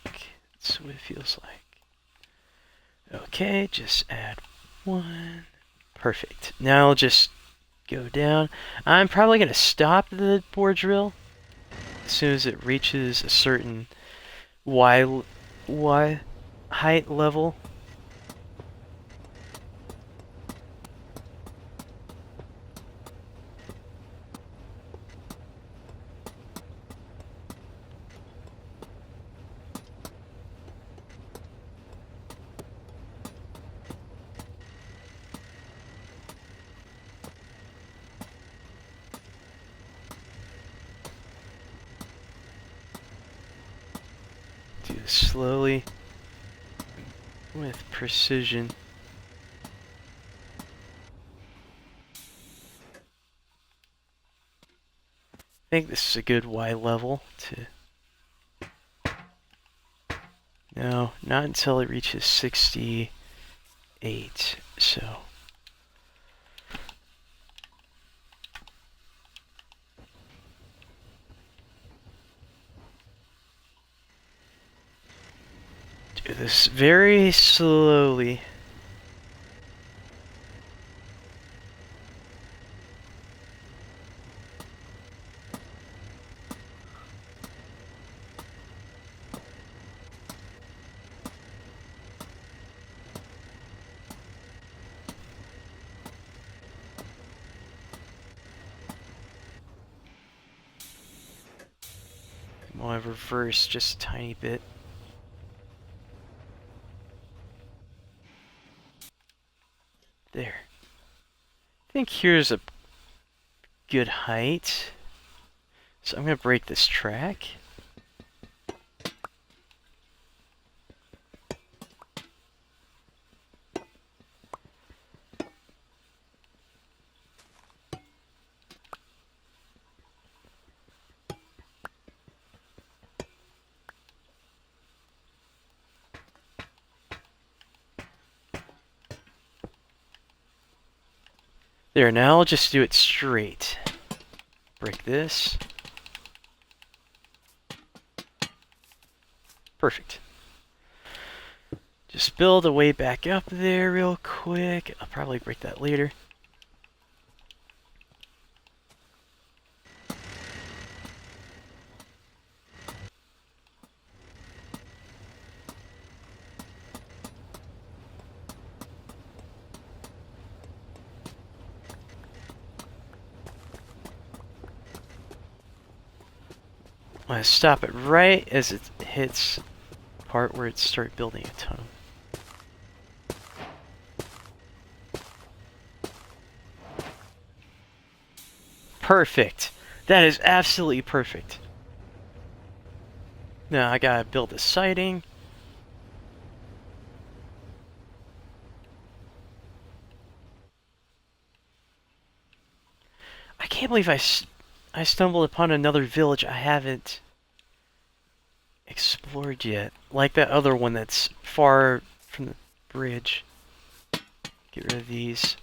That's what it feels like. Okay, just add 1. Perfect. Now I'll just go down. I'm probably going to stop the bore drill as soon as it reaches a certain Y height level. Do this slowly with precision. I think this is a good Y level to... No, not until it reaches 68, so... Do this very slowly. I want to reverse just a tiny bit. There. I think here's a good height. So I'm going to break this track. There, now I'll just do it straight. Break this. Perfect. Just build a way back up there real quick. I'll probably break that later. I'm going to stop it right as it hits the part where it starts building a tunnel. Perfect. That is absolutely perfect. Now I gotta build a siding. I can't believe I stumbled upon another village I haven't explored yet. Like that other one that's far from the bridge. Get rid of these.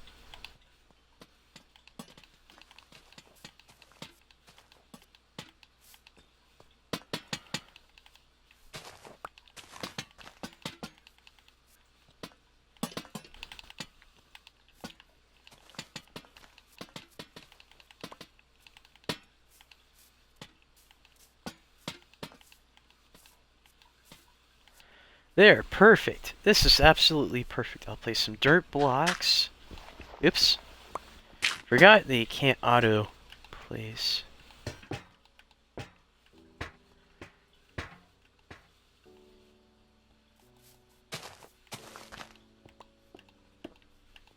There, perfect. This is absolutely perfect. I'll place some dirt blocks. Oops. Forgot that you can't auto place.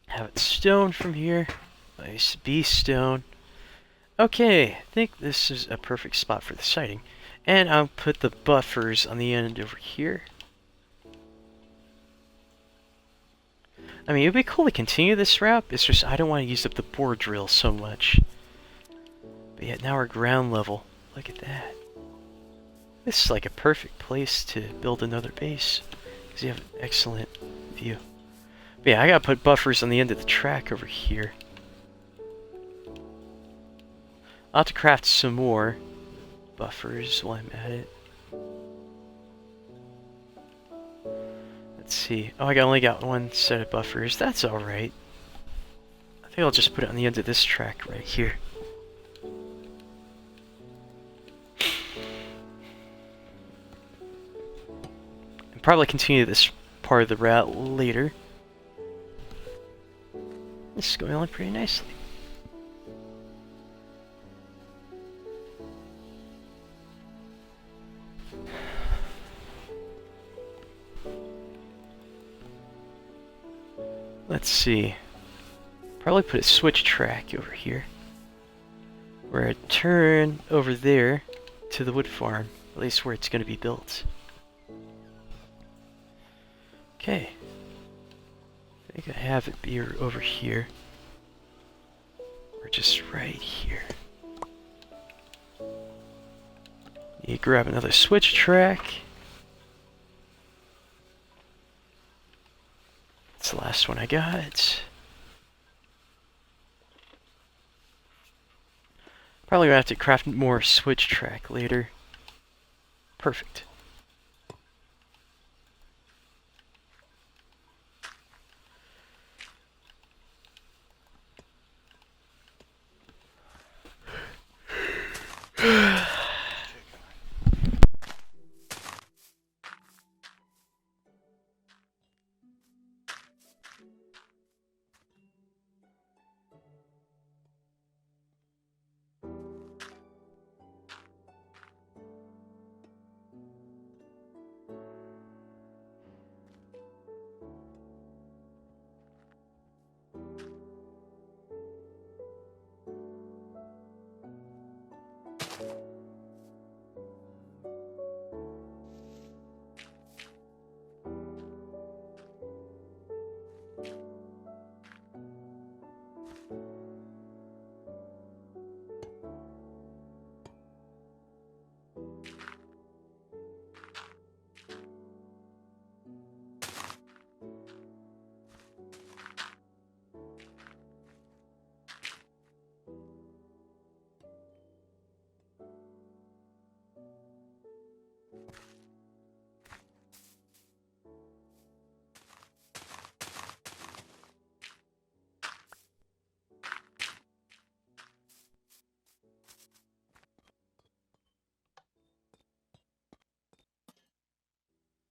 Have it stone from here. Nice B stone. Okay, I think this is a perfect spot for the siding. And I'll put the buffers on the end over here. I mean, it would be cool to continue this route, it's just I don't want to use up the bore drill so much. But yet now we're ground level. Look at that. This is like a perfect place to build another base, because you have an excellent view. But yeah, I gotta put buffers on the end of the track over here. I'll have to craft some more buffers while I'm at it. Let's see. Oh, I only got one set of buffers. That's alright. I think I'll just put it on the end of this track right here. And probably continue this part of the route later. This is going along pretty nicely. Let's see. Probably put a switch track over here. Where I turn over there to the wood farm. At least where it's going to be built. Okay. I think I have it be over here. Or just right here. You grab another switch track. That's the last one I got. Probably gonna have to craft more switch track later. Perfect.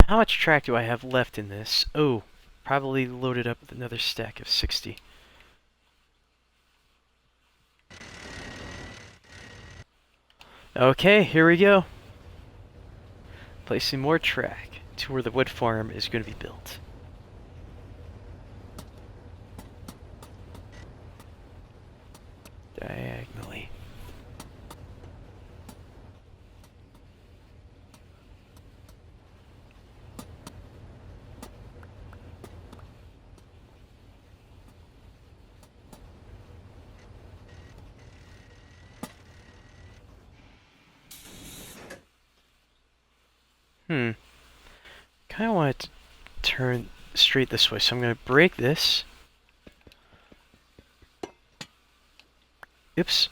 How much track do I have left in this? Oh, probably loaded up with another stack of 60. Okay, here we go. Placing more track to where the wood farm is going to be built. Diagonally. Kind of want it to turn straight this way, so I'm going to break this. Oops.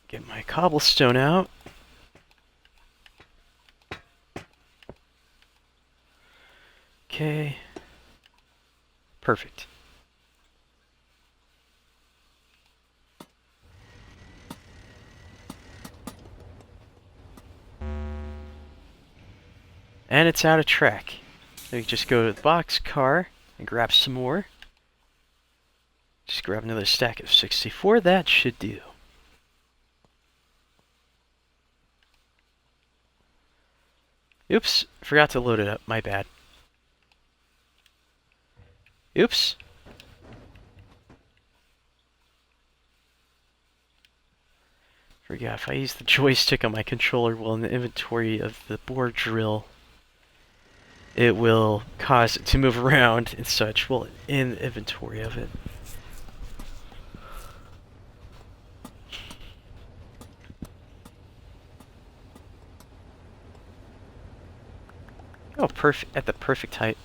Get my cobblestone out. Okay. Perfect. And it's out of track. So you just go to the box car and grab some more. Just grab another stack of 64. That should do. Oops, forgot to load it up. My bad. Oops. Forgot, if I use the joystick on my controller while in the inventory of the bore drill, it will cause it to move around and such while in the inventory of it. Oh, perfect, at the perfect height.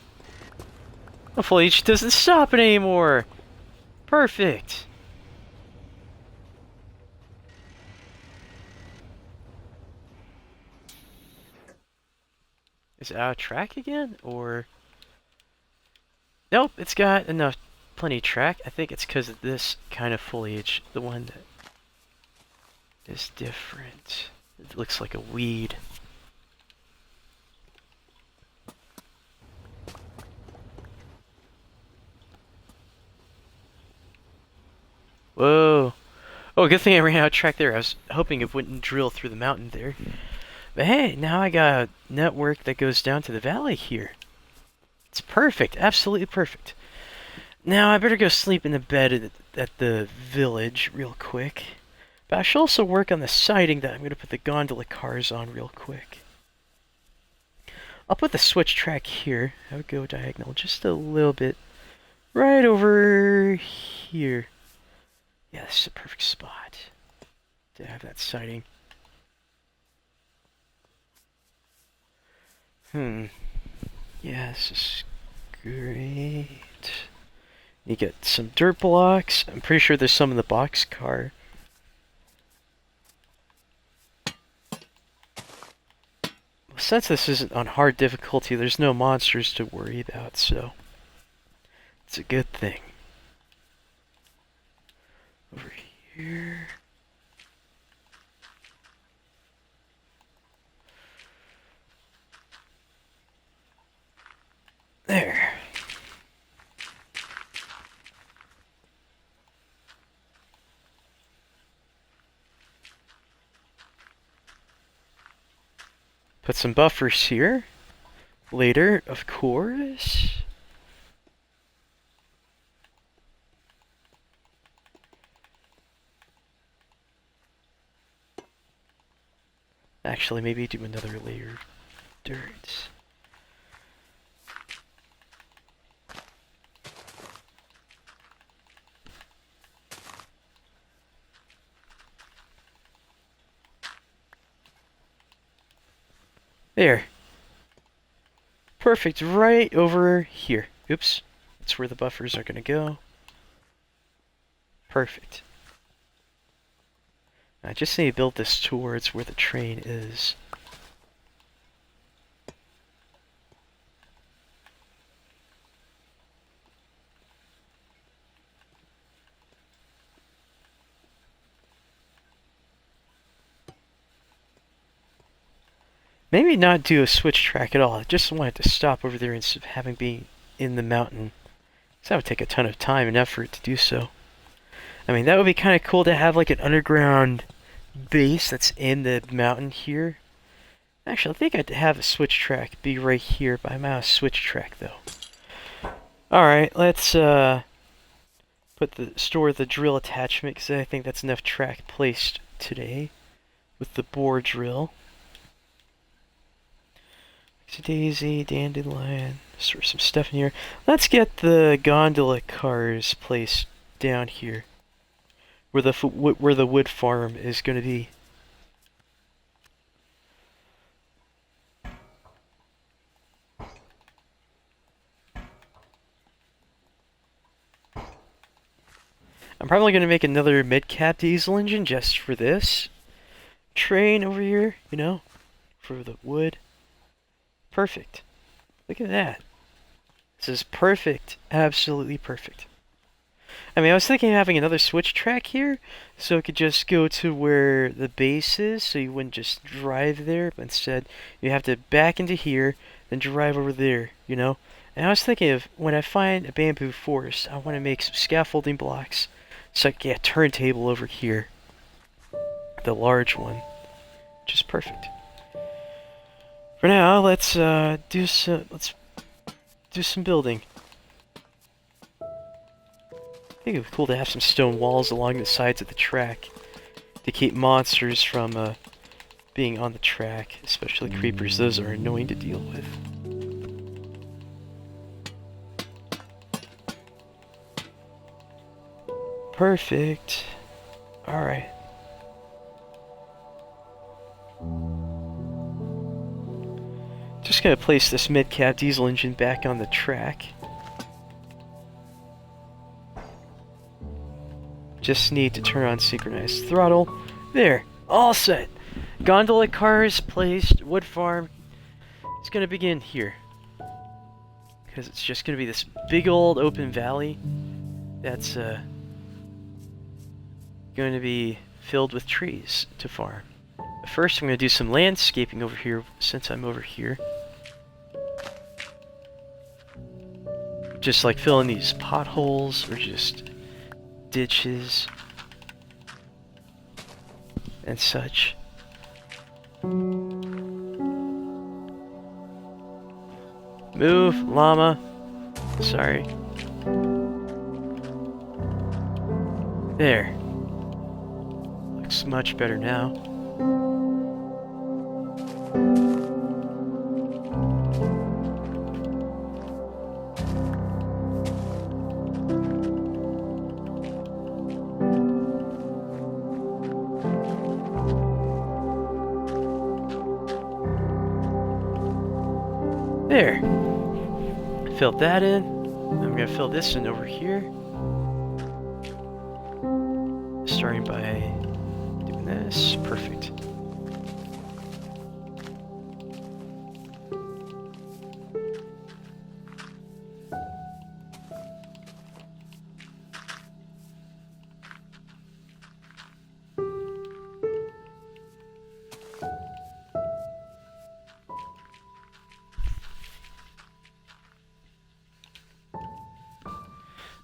Hopefully it doesn't stop it anymore. Perfect. Is it out of track again, or... Nope, it's got enough, plenty of track. I think it's because of this kind of foliage, the one that is different. It looks like a weed. Whoa. Oh, good thing I ran out of track there. I was hoping it wouldn't drill through the mountain there. But hey, now I got a network that goes down to the valley here. It's perfect, absolutely perfect. Now I better go sleep in the bed at the village real quick. But I should also work on the siding that I'm going to put the gondola cars on real quick. I'll put the switch track here. I would go diagonal just a little bit. Right over here. Yeah, this is a perfect spot to have that siding. Yeah, this is great. You get some dirt blocks. I'm pretty sure there's some in the box car. Since this isn't on hard difficulty, there's no monsters to worry about, so it's a good thing. Over here. There. Put some buffers here. Later, of course. Actually, maybe do another layer of dirt. There. Perfect, right over here. Oops. That's where the buffers are gonna go. Perfect. I just need to build this towards where the train is. Maybe not do a switch track at all. I just wanted to stop over there instead of having be in the mountain. So that would take a ton of time and effort to do so. I mean, that would be kind of cool to have like an underground base that's in the mountain here. Actually, I think I'd have a switch track be right here, but I'm out of switch track though. Alright, let's store the drill attachment, because I think that's enough track placed today with the bore drill. Daisy, dandelion, store some stuff in here. Let's get the gondola cars placed down here, where the wood farm is going to be. I'm probably going to make another mid-cap diesel engine just for this train over here, you know, for the wood. Perfect. Look at that. This is perfect. Absolutely perfect. I mean, I was thinking of having another switch track here, so it could just go to where the base is, so you wouldn't just drive there, but instead you have to back into here, then drive over there, you know? And I was thinking of, when I find a bamboo forest, I want to make some scaffolding blocks, so I can get a turntable over here. The large one. Which is perfect. For now, let's do some building. I think it would be cool to have some stone walls along the sides of the track to keep monsters from being on the track, especially creepers. Those are annoying to deal with. Perfect. Alright. Just gonna place this mid-cap diesel engine back on the track. Just need to turn on synchronized throttle. There, all set. Gondola cars placed, wood farm It's gonna begin here. Because it's just gonna be this big old open valley that's going to be filled with trees to farm. But first I'm going to do some landscaping over here since I'm over here. Just like filling these potholes or just ditches and such. Move, llama. Sorry. There. Looks much better now. There. Filled that in. I'm gonna fill this in over here. Starting by doing this. Perfect.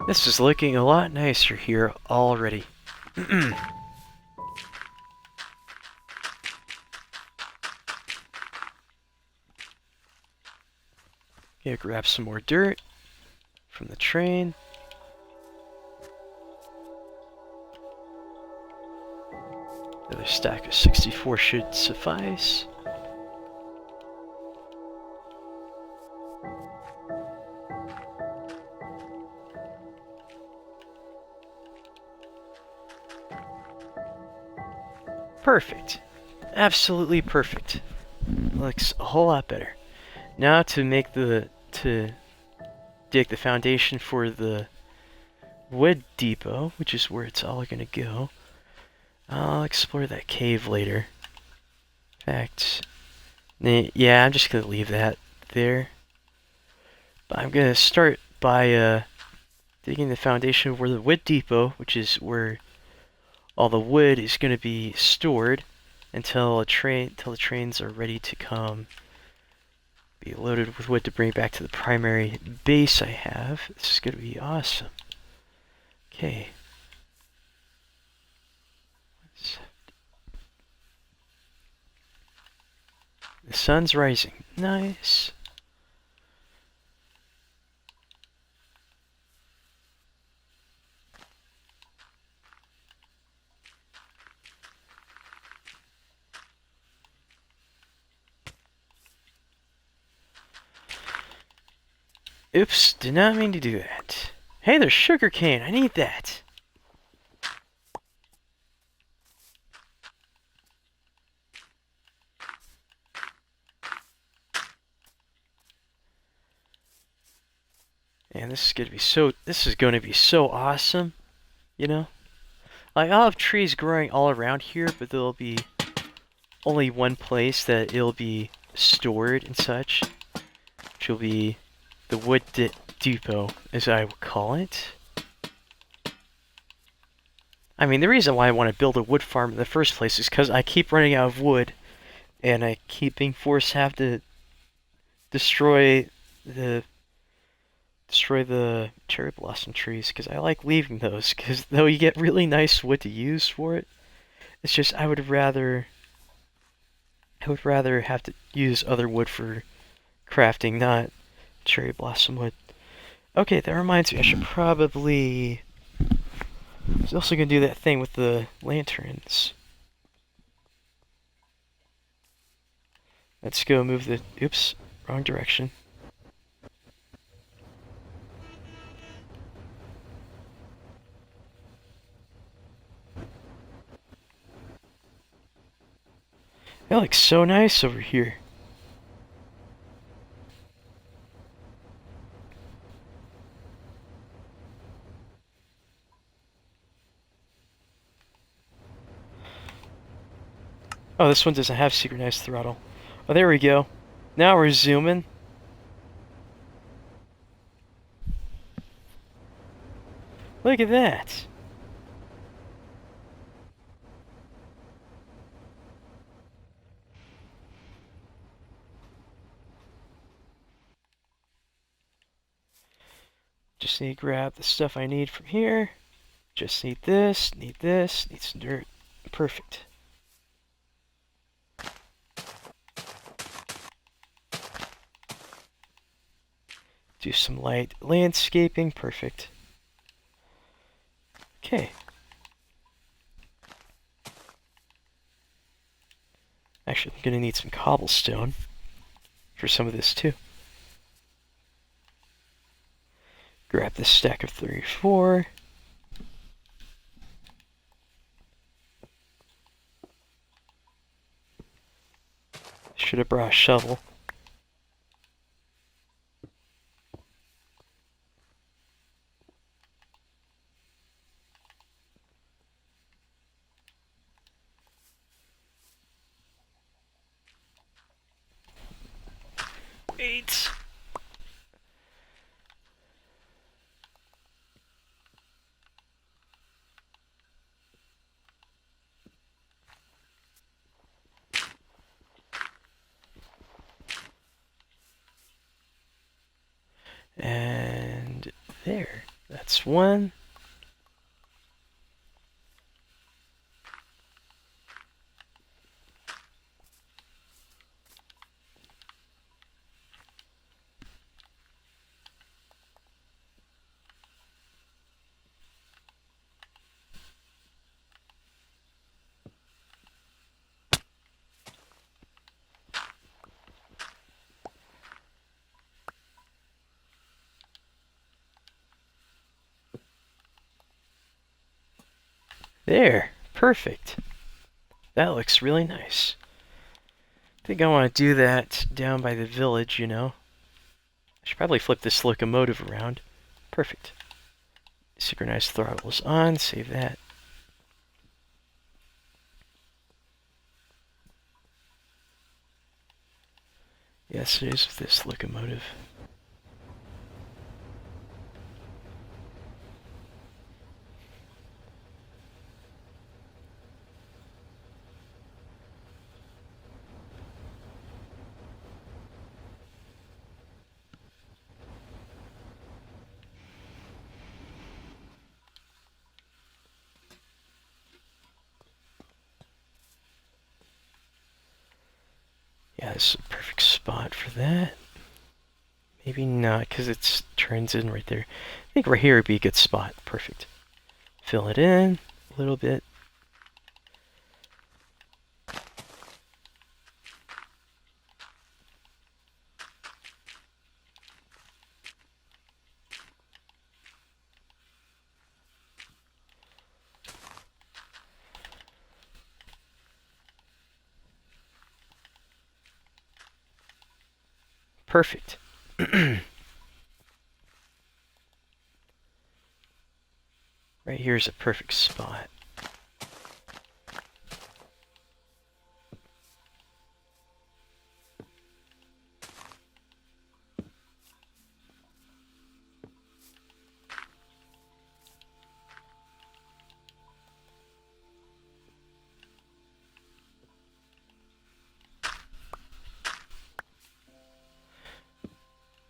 This is looking a lot nicer here already. Okay, grab some more dirt from the train. Another stack of 64 should suffice. Perfect. Absolutely perfect. Looks a whole lot better. Now to dig the foundation for the wood depot, which is where it's all gonna go. I'll explore that cave later. In fact, yeah, I'm just gonna leave that there. But I'm gonna start by digging the foundation for the wood depot, which is where all the wood is going to be stored until the trains are ready to come. Be loaded with wood to bring back to the primary base I have. This is going to be awesome. Okay. The sun's rising. Nice. Oops, did not mean to do that. Hey, there's sugar cane. I need that. And this is going to be so awesome, you know? Like, I'll have trees growing all around here, but there'll be only one place that it'll be stored and such, which will be the wood depot, as I would call it. I mean, the reason why I want to build a wood farm in the first place is because I keep running out of wood, and I keep being forced to have to destroy the cherry blossom trees, because I like leaving those, because though you get really nice wood to use for it, it's just I would rather have to use other wood for crafting, not cherry blossom wood. Okay, that reminds me, I should probably... I was also going to do that thing with the lanterns. Let's go move the... Oops, wrong direction. It looks so nice over here. Oh, this one doesn't have synchronized throttle. Oh, there we go. Now we're zooming. Look at that. Just need to grab the stuff I need from here. Just need this, need some dirt. Perfect. Do some light landscaping. Perfect. Okay. Actually, I'm gonna need some cobblestone for some of this too. Grab this stack of 34. Should have brought a shovel. Wait. And there. That's one. There. Perfect. That looks really nice. I think I want to do that down by the village, you know. I should probably flip this locomotive around. Perfect. Synchronized throttles on. Save that. Yes, it is with this locomotive. Yeah, this is a perfect spot for that. Maybe not, because it turns in right there. I think right here would be a good spot. Perfect. Fill it in a little bit. Perfect. Right here is a perfect spot.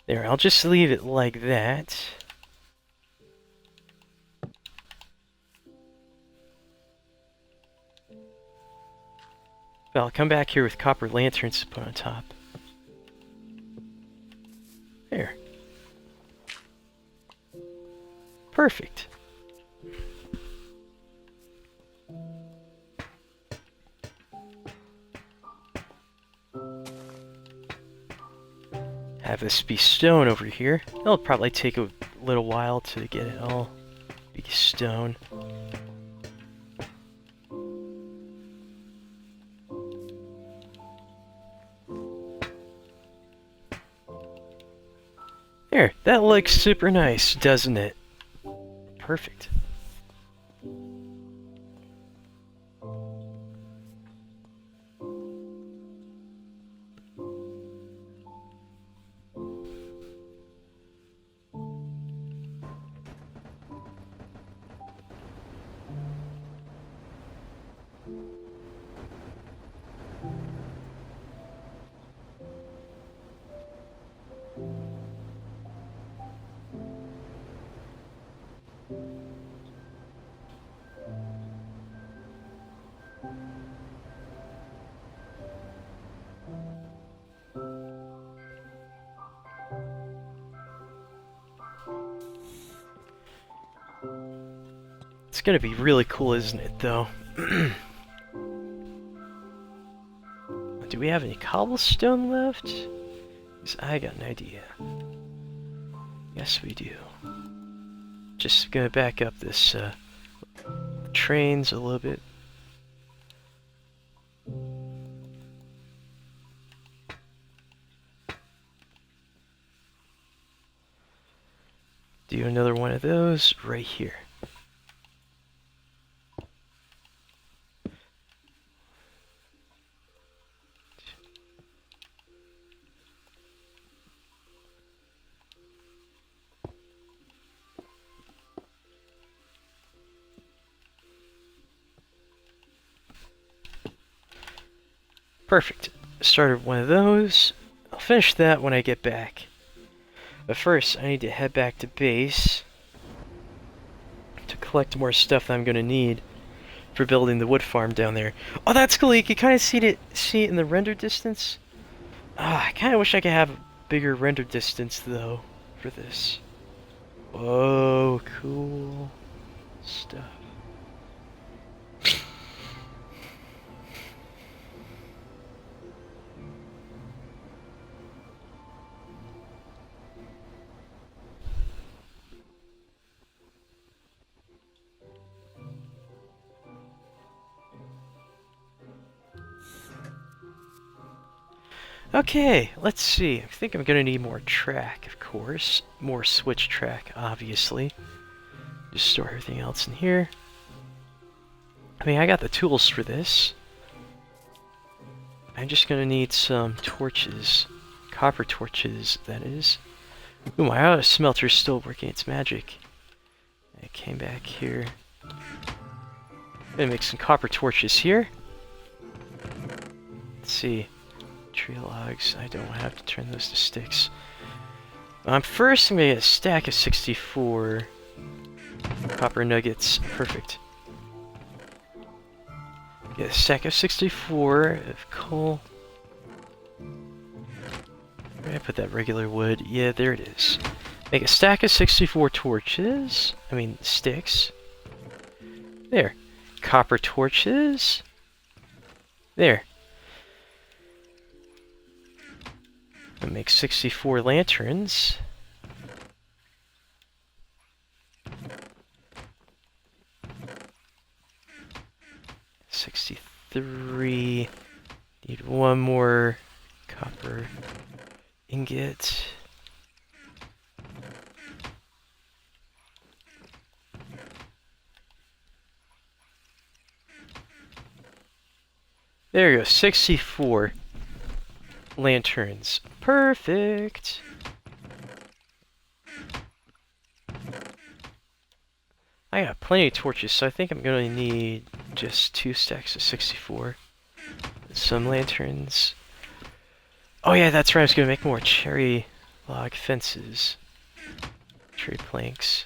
There, I'll just leave it like that. But I'll come back here with copper lanterns to put on top. There. Perfect. Have this be stone over here. It'll probably take a little while to get it all be stone. There, that looks super nice, doesn't it? Perfect. It's gonna be really cool, isn't it, though? Do we have any cobblestone left? 'Cause I got an idea. Yes, we do. Just gonna back up this trains a little bit. Do another one of those right here. Perfect. Started one of those. I'll finish that when I get back. But first, I need to head back to base to collect more stuff that I'm gonna need for building the wood farm down there. Oh, that's cool. You can kind of see it in the render distance. I kind of wish I could have a bigger render distance though for this. Whoa, cool stuff. Okay, let's see. I think I'm gonna need more track, of course. More switch track, obviously. Just store everything else in here. I mean, I got the tools for this. I'm just gonna need some torches. Copper torches, that is. Ooh, my auto smelter's still working its magic. I came back here. Gonna make some copper torches here. Let's see. Tree logs. I don't have to turn those to sticks. First, I'm gonna get a stack of 64 copper nuggets. Perfect. Get a stack of 64 of coal. Where did I put that regular wood? Yeah, there it is. Make a stack of 64 torches. I mean, sticks. There. Copper torches. There. And make 64 lanterns. $63. Need one more copper ingot. There you go, 64 lanterns. Perfect. I got plenty of torches, so I think I'm gonna need just 2 stacks of 64. Some lanterns. Oh yeah, that's right, I was gonna make more cherry log fences. Cherry planks.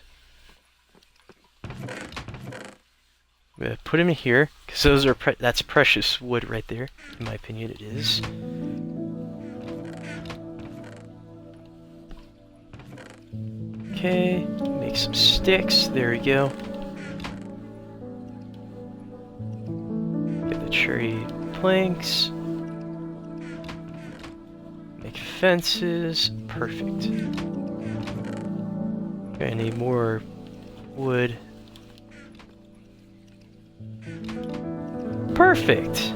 I'm gonna put them in here, because those are that's precious wood right there. In my opinion, it is. Okay, make some sticks. There we go. Get the cherry planks. Make fences. Perfect. Okay, I need more wood. Perfect!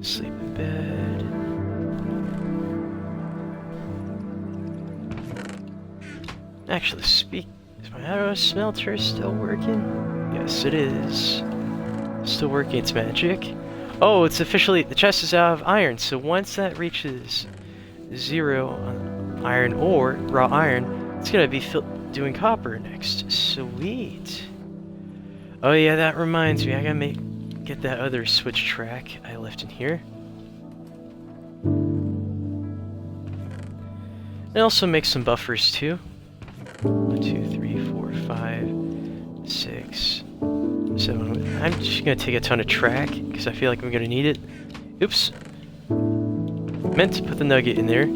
Sleep in bed. Actually, is my auto smelter still working? Yes, it is. Still working its magic. Oh, it's officially, the chest is out of iron, so once that reaches 0 on iron or raw iron, it's gonna be doing copper next. Sweet. Oh yeah, that reminds me, I gotta get that other switch track I left in here. And also make some buffers too. 1, 2, 3, 4, 5, 6, 7. I'm just gonna take a ton of track because I feel like I'm gonna need it. Oops. Meant to put the nugget in there.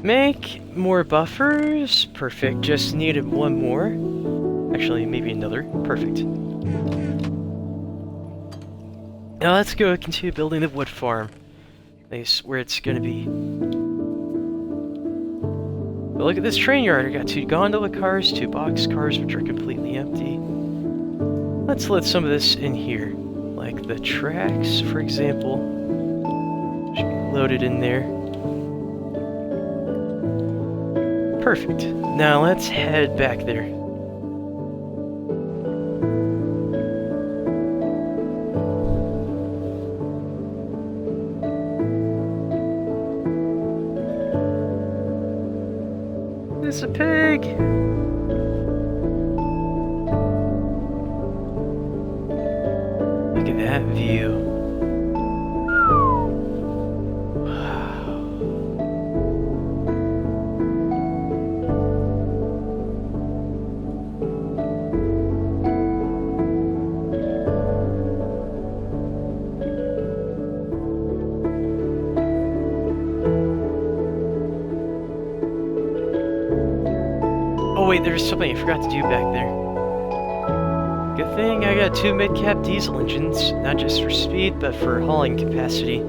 Make more buffers. Perfect. Just needed one more. Actually, maybe another. Perfect. Now let's go continue building the wood farm. Place where it's gonna be. But look at this train yard. I got 2 gondola cars, 2 box cars, which are completely empty. Let's let some of this in here. Like the tracks, for example. Should be loaded in there. Perfect. Now let's head back there. There's a pig! Look at that view. Oh wait, there's something I forgot to do back there. Good thing I got 2 mid-cap diesel engines, not just for speed, but for hauling capacity.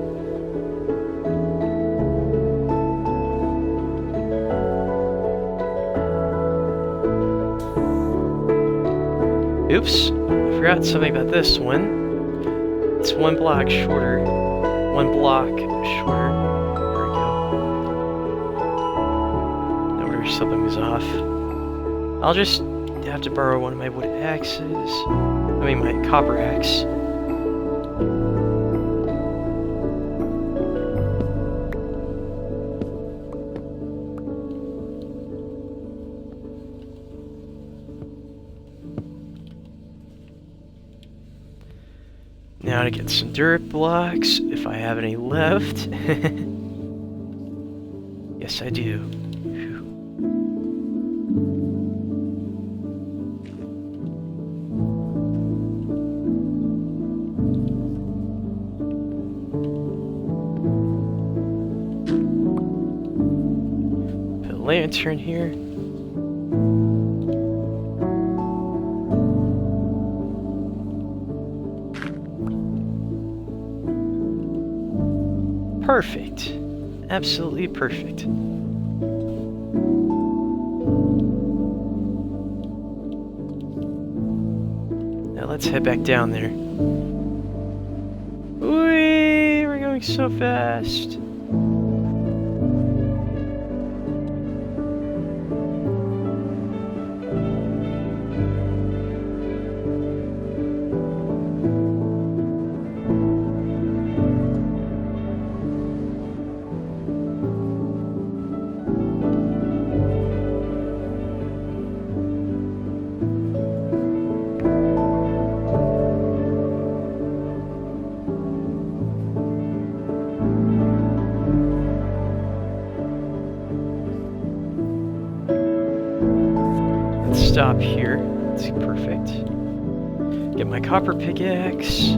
Oops, I forgot something about this one. It's 1 block shorter. 1 block shorter. There we go. Now where something was off. I'll just have to borrow one of my wood axes. I mean, my copper axe. Now to get some dirt blocks, if I have any left. Yes, I do. Lantern here. Perfect. Absolutely perfect. Now let's head back down there. Whee! We're going so fast. Stop here. That's perfect. Get my copper pickaxe.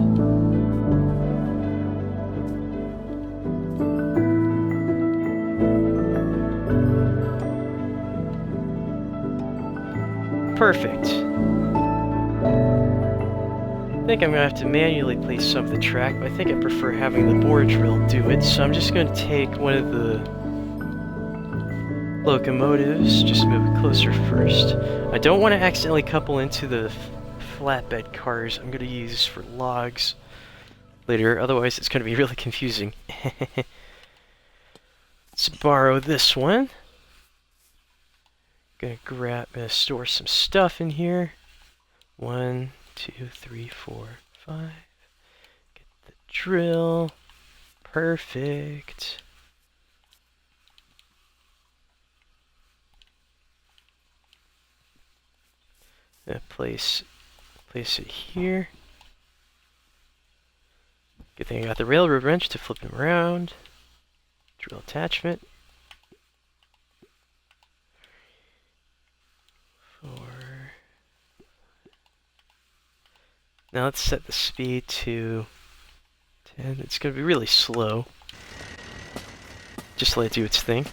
Perfect. I think I'm gonna have to manually place some of the track, but I think I prefer having the bore drill do it, so I'm just gonna take one of the locomotives, just move it closer first. I don't want to accidentally couple into the flatbed cars I'm going to use for logs later, otherwise it's going to be really confusing. Let's borrow this one. Gonna store some stuff in here. 1, 2, 3, 4, 5. Get the drill. Perfect. Place it here. Good thing I got the railroad wrench to flip him around. Drill attachment. 4. Now let's set the speed to 10. It's going to be really slow. Just let it do its thing.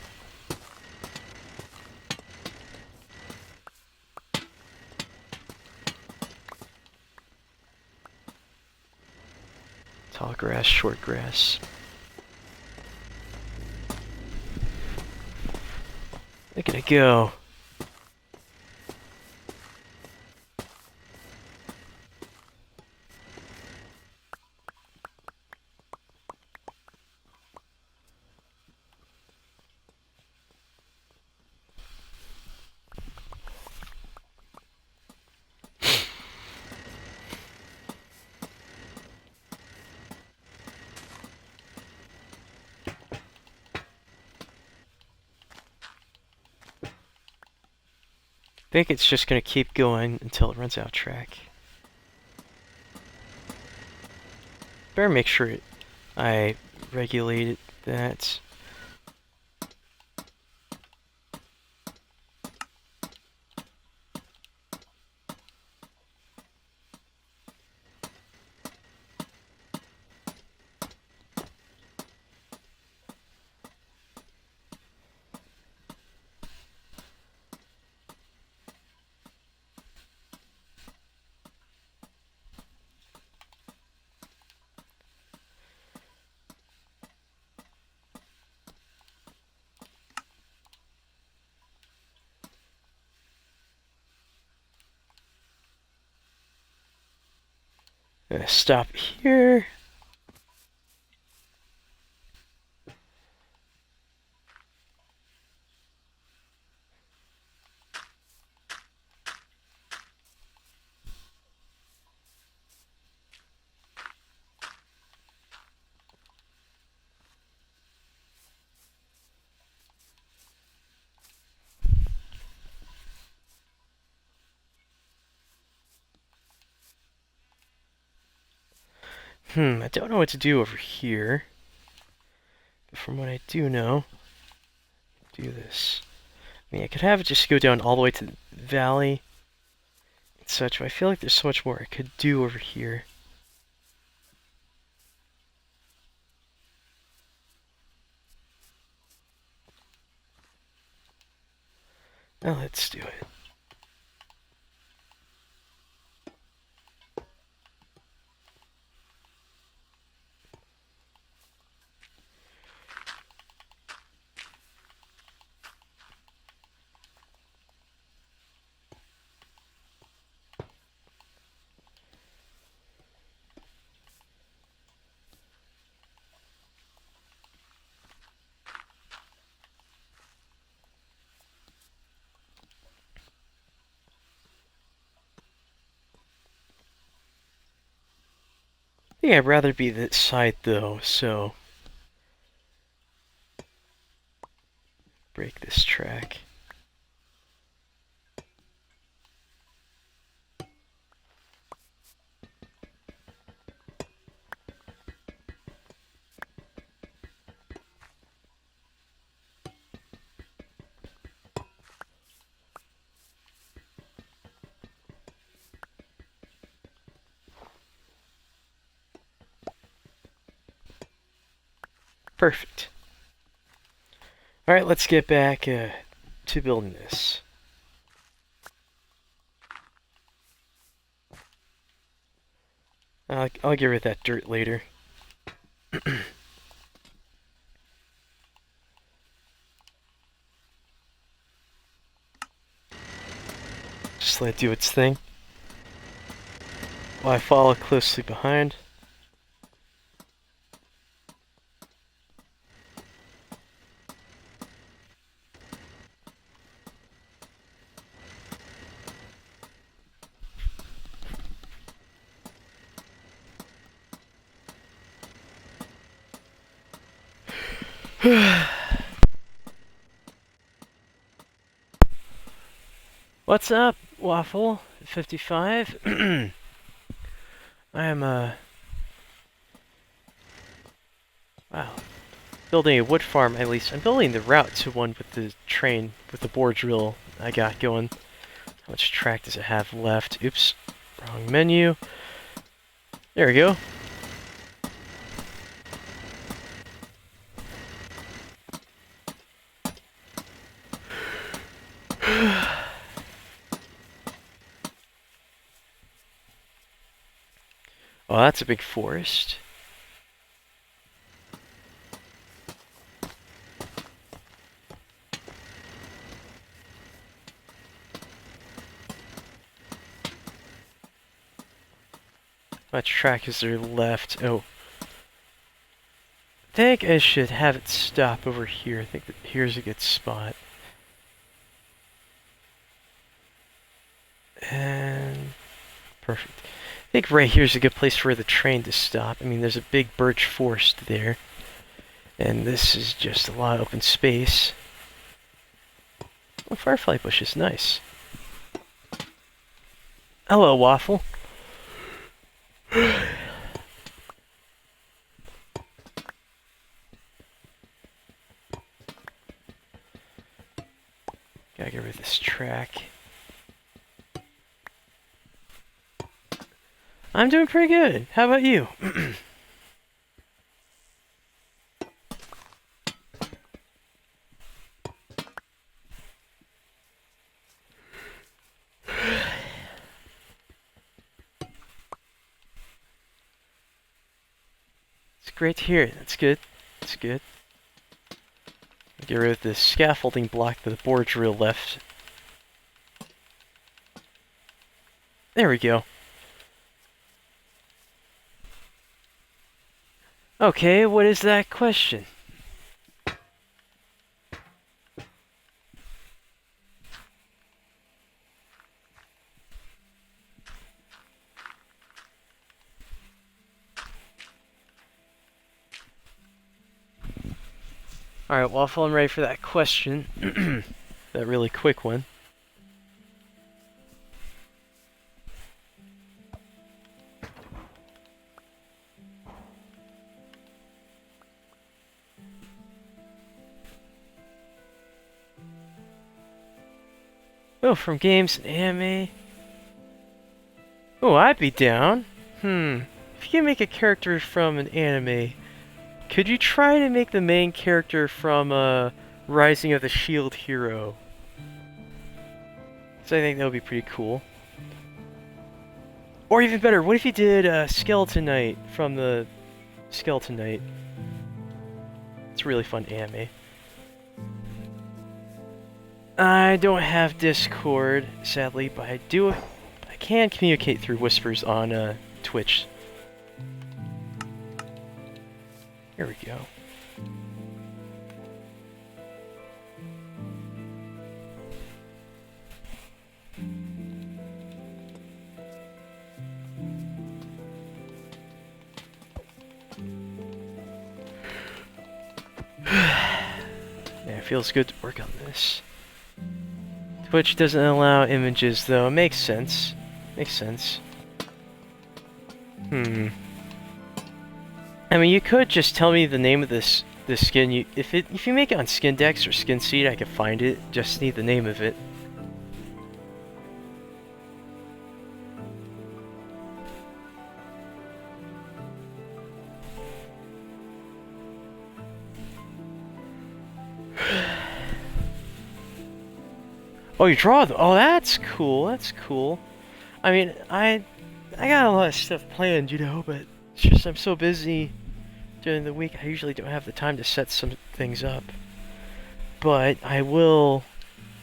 Tall grass, short grass. Look at it go. I think it's just going to keep going until it runs out of track. Better make sure I regulated that. Gonna stop here. I don't know what to do over here. But from what I do know, do this. I mean, I could have it just go down all the way to the valley and such, but I feel like there's so much more I could do over here. Now let's do it. I think I'd rather be this side though, so break this track. Perfect. Alright, let's get back to building this. I'll get rid of that dirt later. Just let it do its thing while I follow closely behind. What's up, Waffle 55? I'm Wow. Building a wood farm, at least. I'm building the route to one with the train, with the bore drill I got going. How much track does it have left? Oops. Wrong menu. There we go. Oh, that's a big forest. How much track is there left? Oh. I think I should have it stop over here. I think that here's a good spot. And perfect. I think right here's a good place for the train to stop. I mean, there's a big birch forest there. And this is just a lot of open space. Oh, firefly bush is nice. Hello, Waffle. Gotta get rid of this track. I'm doing pretty good. How about you? It's great to hear. That's good. That's good. Get rid of this scaffolding block that the bore drill left. There we go. Okay, what is that question? Alright, Waffle, I'm ready for that question. That really quick one. Oh, from games and anime. Oh, I'd be down. If you can make a character from an anime, could you try to make the main character from Rising of the Shield Hero? So I think that would be pretty cool. Or even better, what if you did Skeleton Knight from the Skeleton Knight? It's a really fun anime. I don't have Discord, sadly, but I can communicate through whispers on Twitch. Here we go. Yeah, it feels good to work on this. Twitch doesn't allow images, though. Makes sense. Makes sense. I mean, you could just tell me the name of this skin. If you make it on Skindex or Skinseed, I could find it. Just need the name of it. Oh, you draw them. Oh, that's cool. That's cool. I mean, I got a lot of stuff planned, you know, but it's just I'm so busy during the week. I usually don't have the time to set some things up. But I will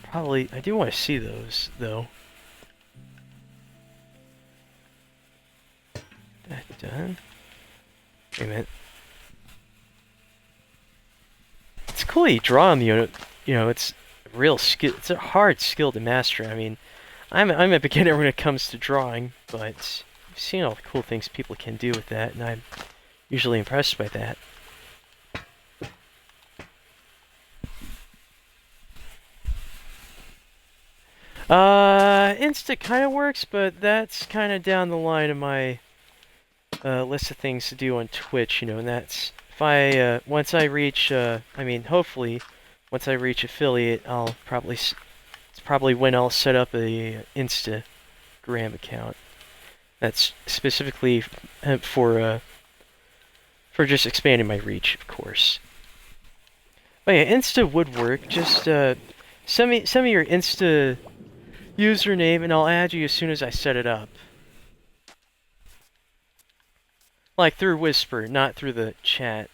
probably. I do want to see those, though. That done. Wait a minute. It's cool you draw them, you know, it's real skill. It's a hard skill to master. I mean, I'm a beginner when it comes to drawing, but I've seen all the cool things people can do with that, and I'm usually impressed by that. Insta kind of works, but that's kind of down the line of my list of things to do on Twitch, you know, and that's If I once I reach, hopefully, once I reach affiliate, I'll probably it's probably when I'll set up a Instagram account. That's specifically for just expanding my reach, of course. But yeah, Insta would work. Just send me your Insta username, and I'll add you as soon as I set it up. Like through Whisper, not through the chat.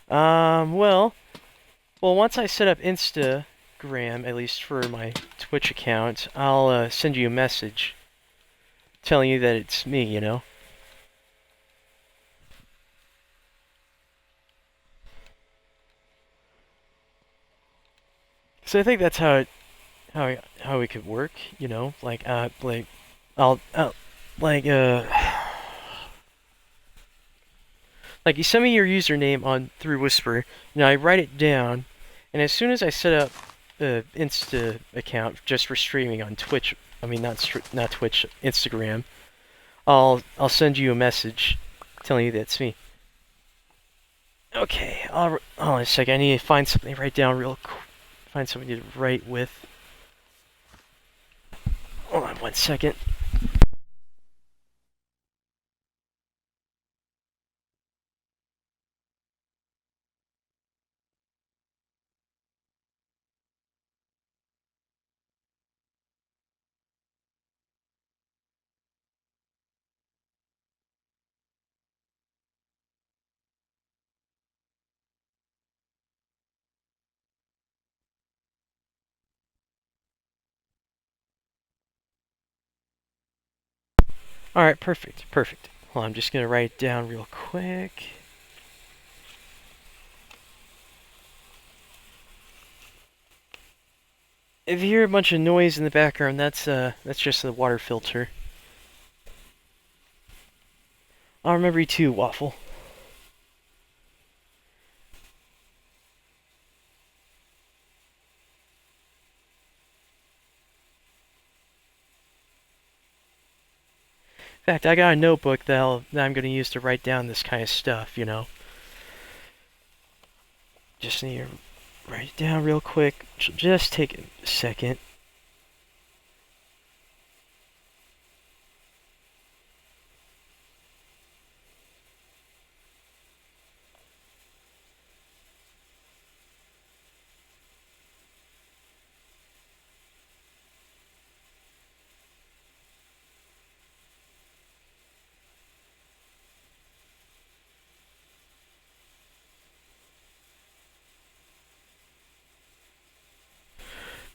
Well, once I set up Instagram, at least for my Twitch account, I'll send you a message telling you that it's me, you know? So I think that's how it could work, you know? I'll like like you send me your username on through Whisper, I write it down, and as soon as I set up the Insta account just for streaming on Twitch, not Twitch, Instagram, I'll send you a message telling you that it's me. Okay, hold on a second. I need to find something to write down real quick. Find something to write with. Hold on 1 second. Alright, perfect. Well, I'm just gonna write it down real quick. If you hear a bunch of noise in the background, that's just the water filter. I'll remember you too, Waffle. In fact, I got a notebook that I'm gonna use to write down this kind of stuff, you know. Just need to write it down real quick. Just take a second.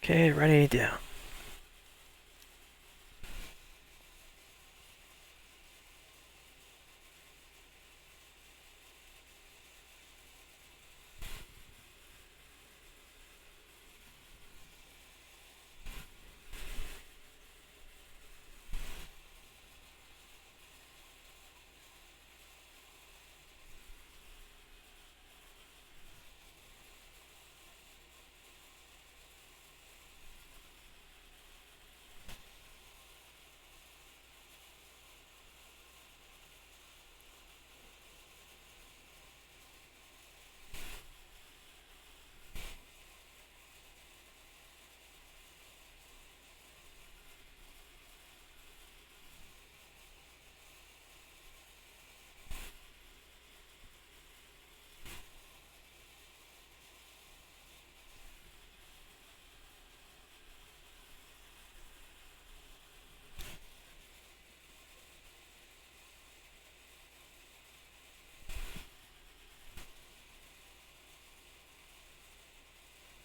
Okay, writing it down.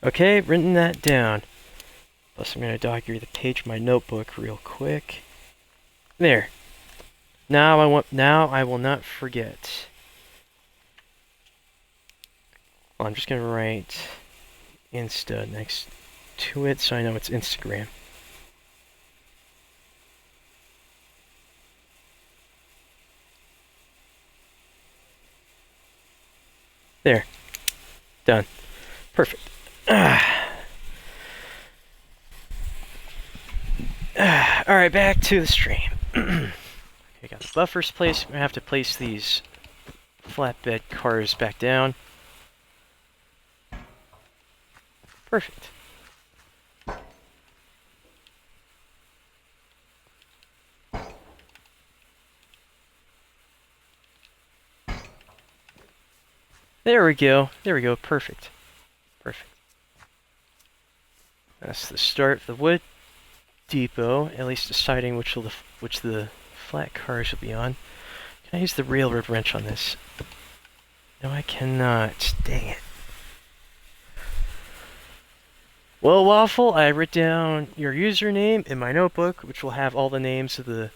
Okay, written that down. Plus, I'm gonna document the page of my notebook real quick. There. Now I will not forget. Well, I'm just gonna write Insta next to it so I know it's Instagram. There. Done. Perfect. Alright, back to the stream. I got the buffers placed. I'm gonna have to place these flatbed cars back down. Perfect. There we go. There we go. Perfect. Perfect. That's the start of the wood depot, at least deciding which the flat cars will be on. Can I use the railroad wrench on this? No, I cannot. Dang it. Well, Waffle, I wrote down your username in my notebook, which will have all the names of the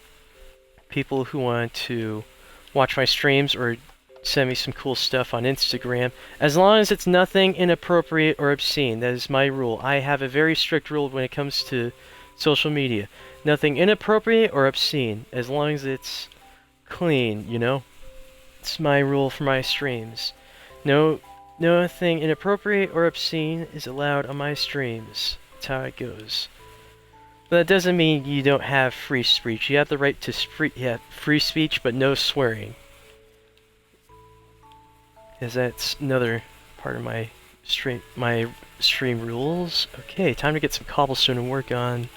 people who want to watch my streams or send me some cool stuff on Instagram, as long as it's nothing inappropriate or obscene. That is my rule. I have a very strict rule when it comes to social media. Nothing inappropriate or obscene, as long as it's clean, you know? It's my rule for my streams. Nothing inappropriate or obscene is allowed on my streams. That's how it goes. But that doesn't mean you don't have free speech. You have the right to free speech, but no swearing. Because that's another part of my stream rules. Okay, time to get some cobblestone and work on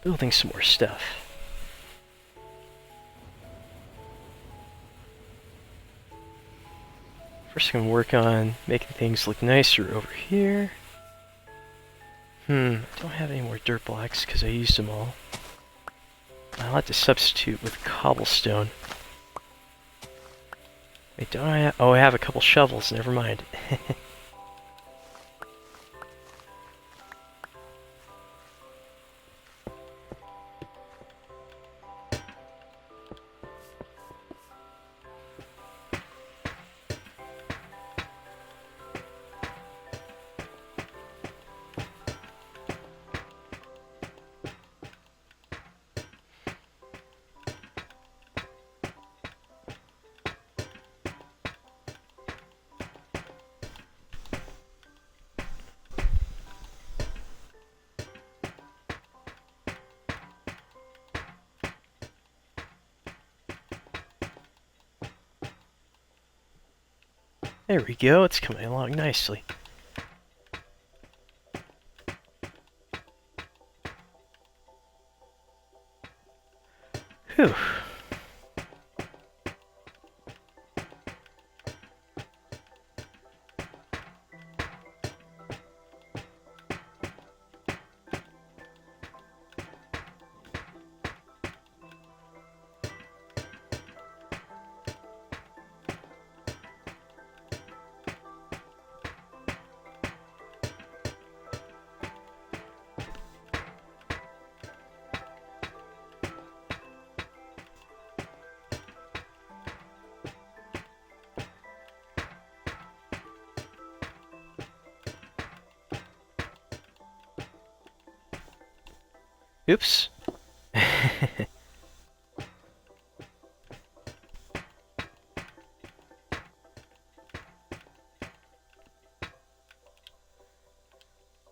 building some more stuff. First, I'm gonna work on making things look nicer over here. I don't have any more dirt blocks because I used them all. I'll have to substitute with cobblestone. Wait, don't I have... Oh, I have a couple shovels, never mind. There we go, it's coming along nicely. Whew. Oops.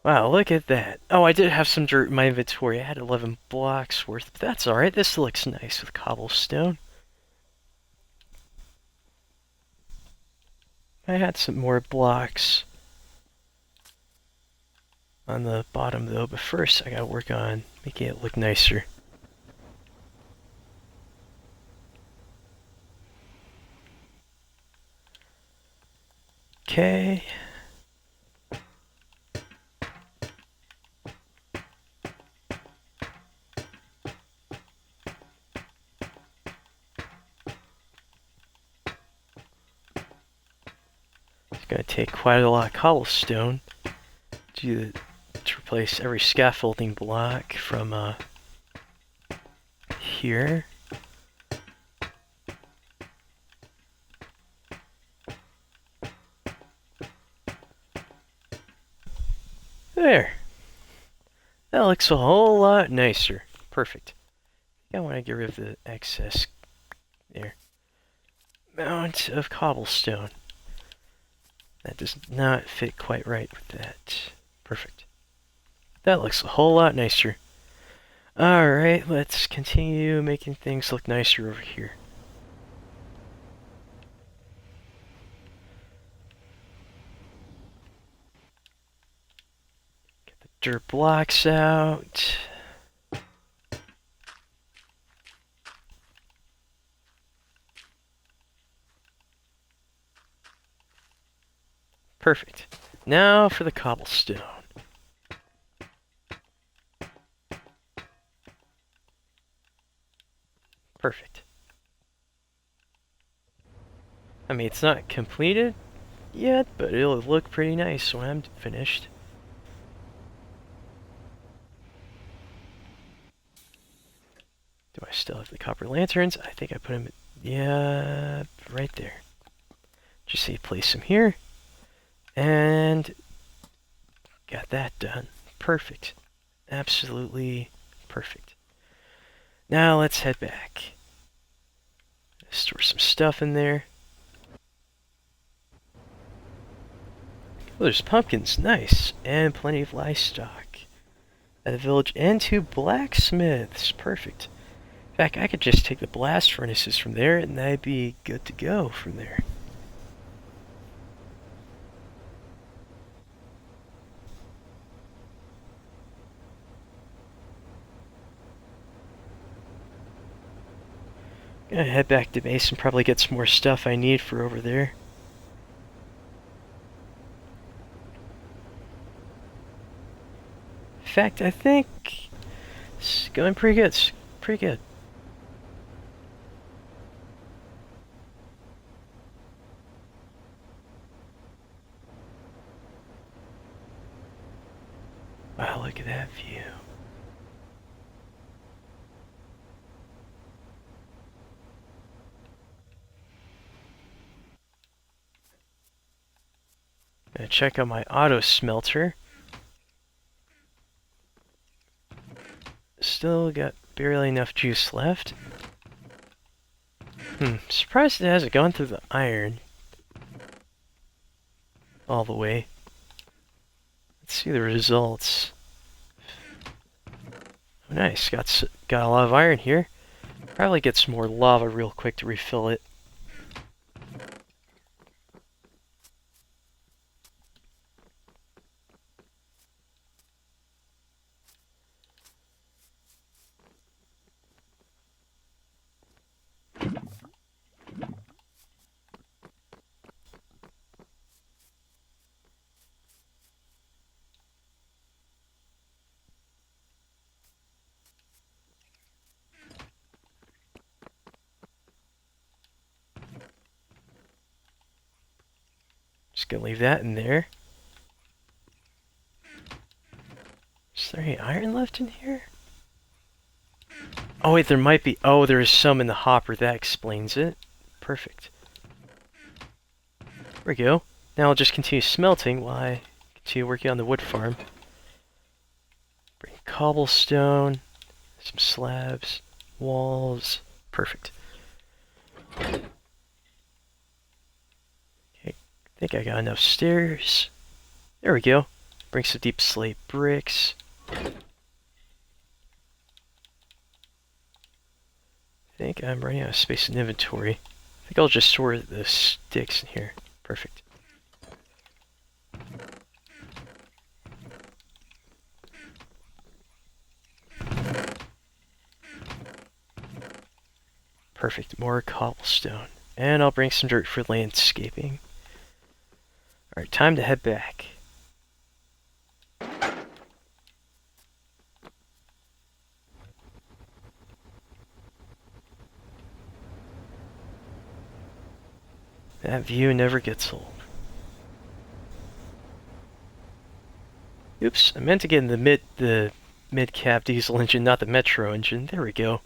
Wow, look at that. Oh, I did have some dirt in my inventory. I had 11 blocks worth, but that's alright. This looks nice with cobblestone. I had some more blocks on the bottom though, but first I gotta work on making it look nicer. Okay. It's gonna take quite a lot of cobblestone to replace every scaffolding block from here. There. That looks a whole lot nicer. Perfect. I want to get rid of the excess there. Amount of cobblestone. That does not fit quite right with that. Perfect. That looks a whole lot nicer. Alright, let's continue making things look nicer over here. Get the dirt blocks out. Perfect. Now for the cobblestone. Perfect. I mean, it's not completed yet, but it'll look pretty nice when I'm finished. Do I still have the copper lanterns? I think I put them, yeah, right there. Just see, place them here. And got that done. Perfect. Absolutely perfect. Now let's head back. Store some stuff in there. Oh, there's pumpkins. Nice. And plenty of livestock. At the village and 2 blacksmiths. Perfect. In fact, I could just take the blast furnaces from there and that'd be good to go from there. Gonna head back to base and probably get some more stuff I need for over there. In fact, I think it's going pretty good. It's pretty good. Wow, look at that view. Gonna check out my auto smelter. Still got barely enough juice left. Surprised it hasn't gone through the iron all the way. Let's see the results. Oh, nice, got a lot of iron here. Probably get some more lava real quick to refill it. Just gonna leave that in there. Is there any iron left in here? Oh wait, there might be. Oh, there is some in the hopper. That explains it. Perfect. There we go. Now I'll just continue smelting while I continue working on the wood farm. Bring cobblestone, some slabs, walls. Perfect. Okay, I think I got enough stairs. There we go. Bring some deep slate bricks. I think I'm running out of space in inventory. I think I'll just store the sticks in here. Perfect. Perfect. More cobblestone. And I'll bring some dirt for landscaping. Alright, time to head back. That view never gets old. Oops, I meant to get in the mid-cap diesel engine, not the Metro engine. There we go.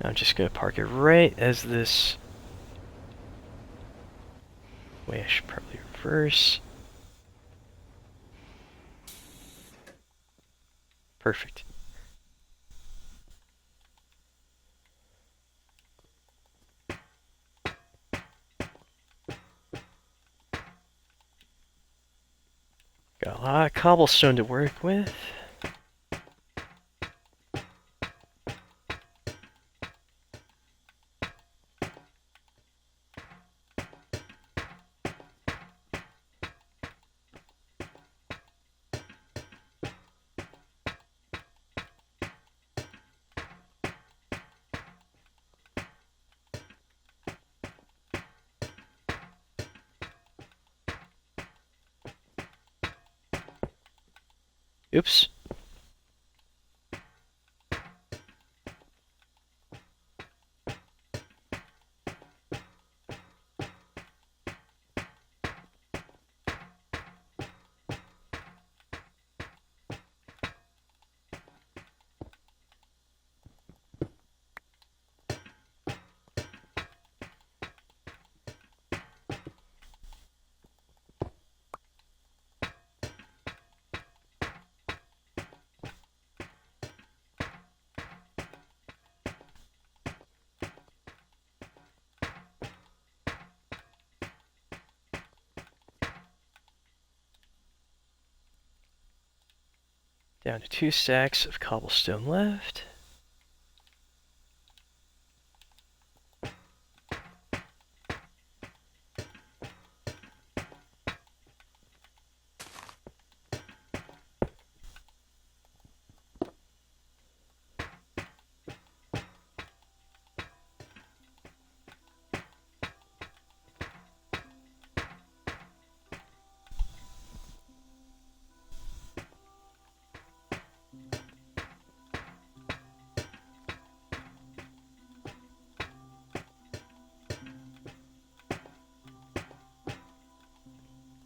I'm just gonna park it right as this. Wait, I should probably reverse. Perfect. Got a lot of cobblestone to work with. Oops. Down to 2 stacks of cobblestone left.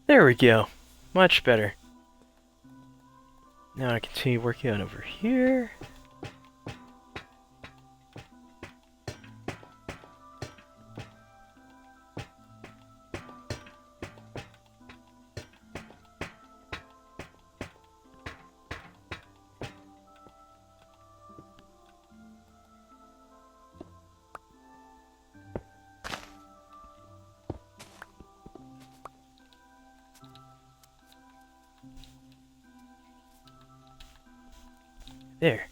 There we go. Much better. Now I continue working on over here. There.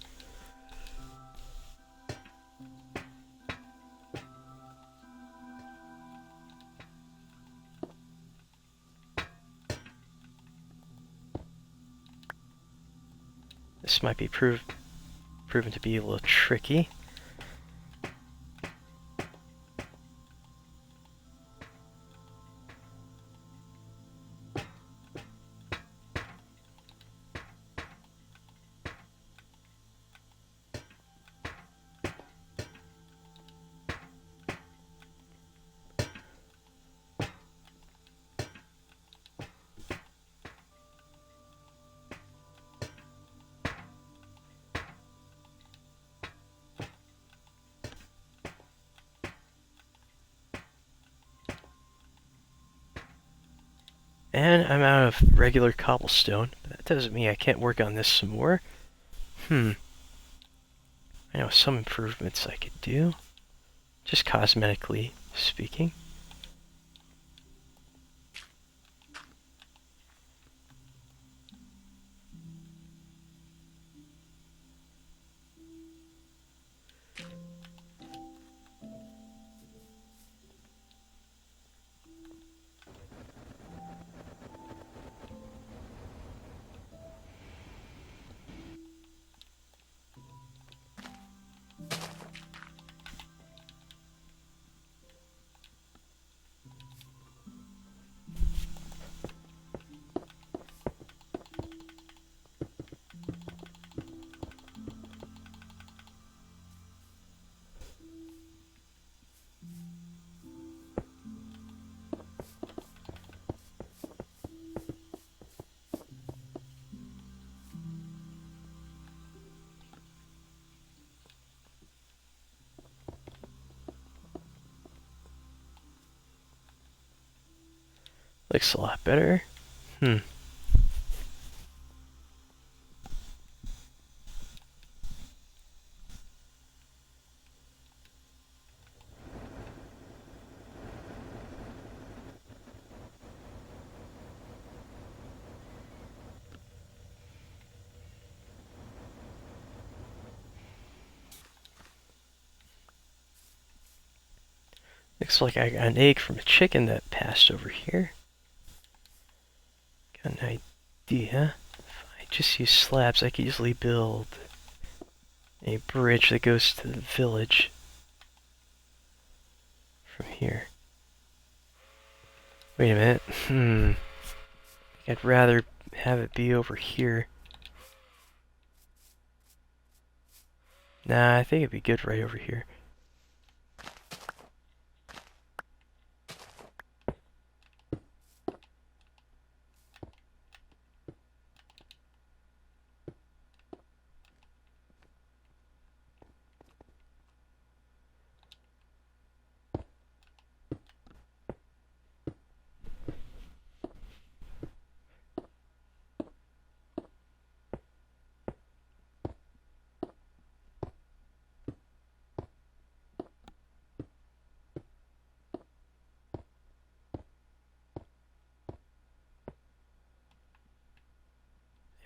This might be proven to be a little tricky. And I'm out of regular cobblestone. That doesn't mean I can't work on this some more. I know some improvements I could do. Just cosmetically speaking. Looks a lot better. Looks like I got an egg from a chicken that passed over here. Got an idea. If I just use slabs, I could easily build a bridge that goes to the village from here. Wait a minute. I'd rather have it be over here. Nah, I think it'd be good right over here.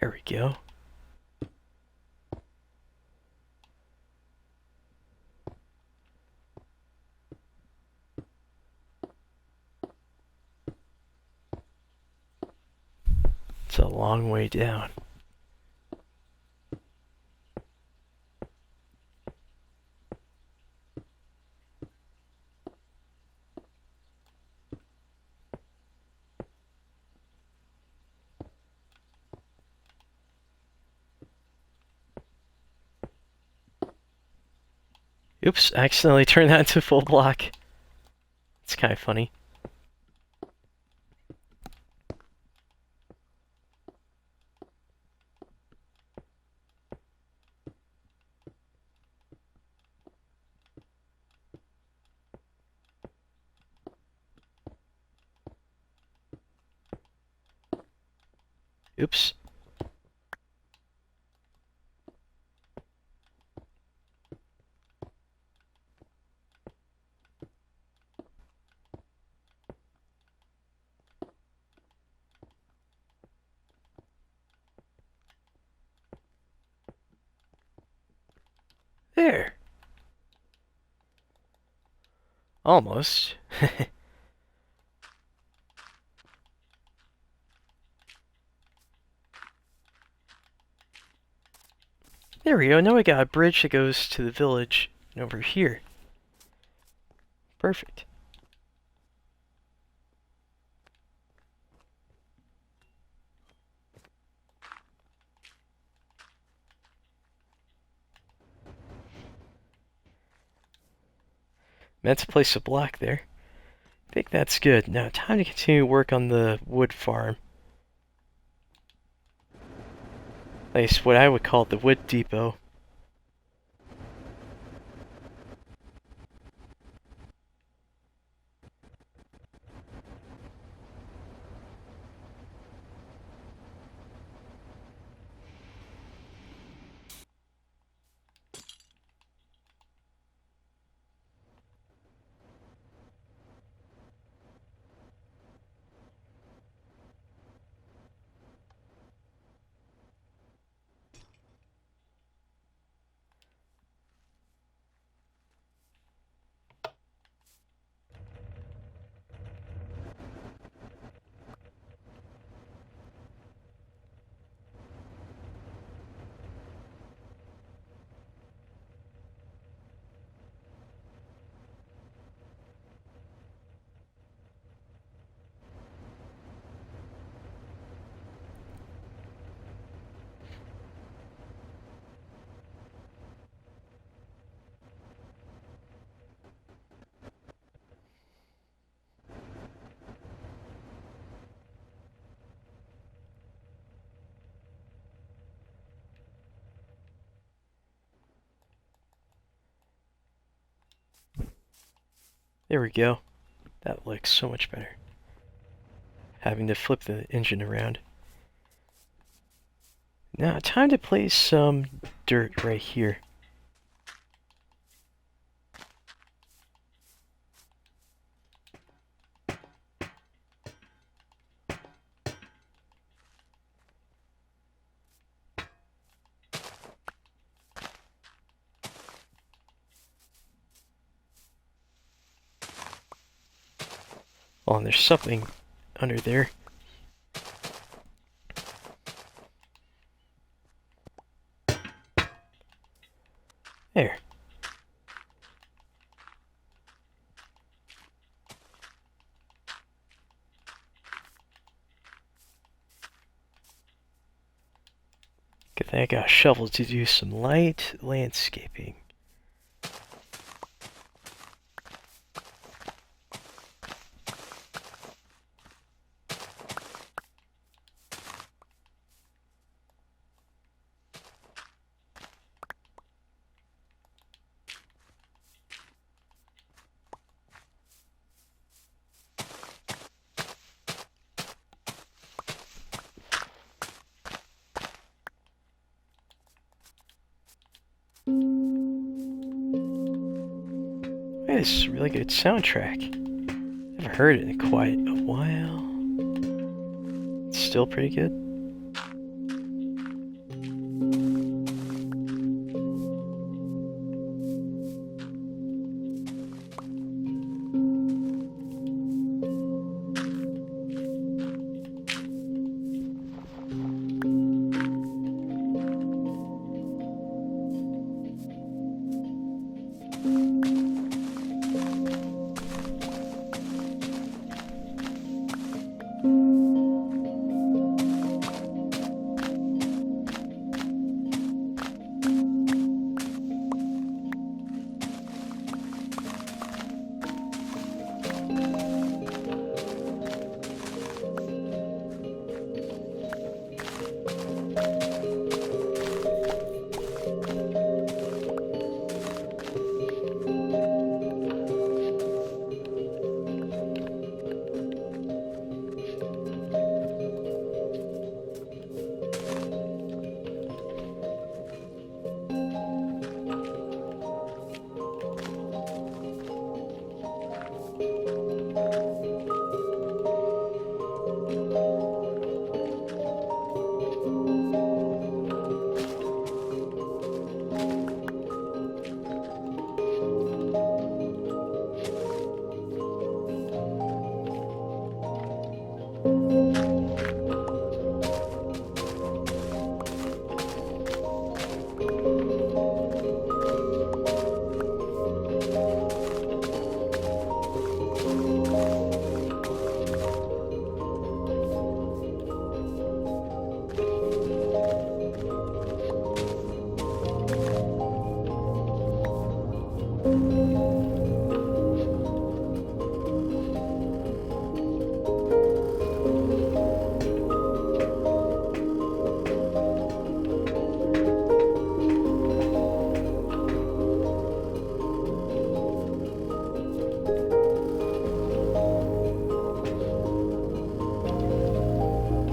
There we go. It's a long way down. Oops, I accidentally turned that into full block. It's kind of funny. Oops. There. Almost. There we go. Now we got a bridge that goes to the village and over here. Perfect. Meant to place a block there. I think that's good. Now, time to continue work on the wood farm. At least what I would call the wood depot. There we go. That looks so much better. having to flip the engine around. Now, time to place some dirt right here. Oh, and there's something under there. There. Good thing I got a shovel to do some light landscaping. Hey, this is a really good soundtrack. Haven't heard it in quite a while. It's still pretty good.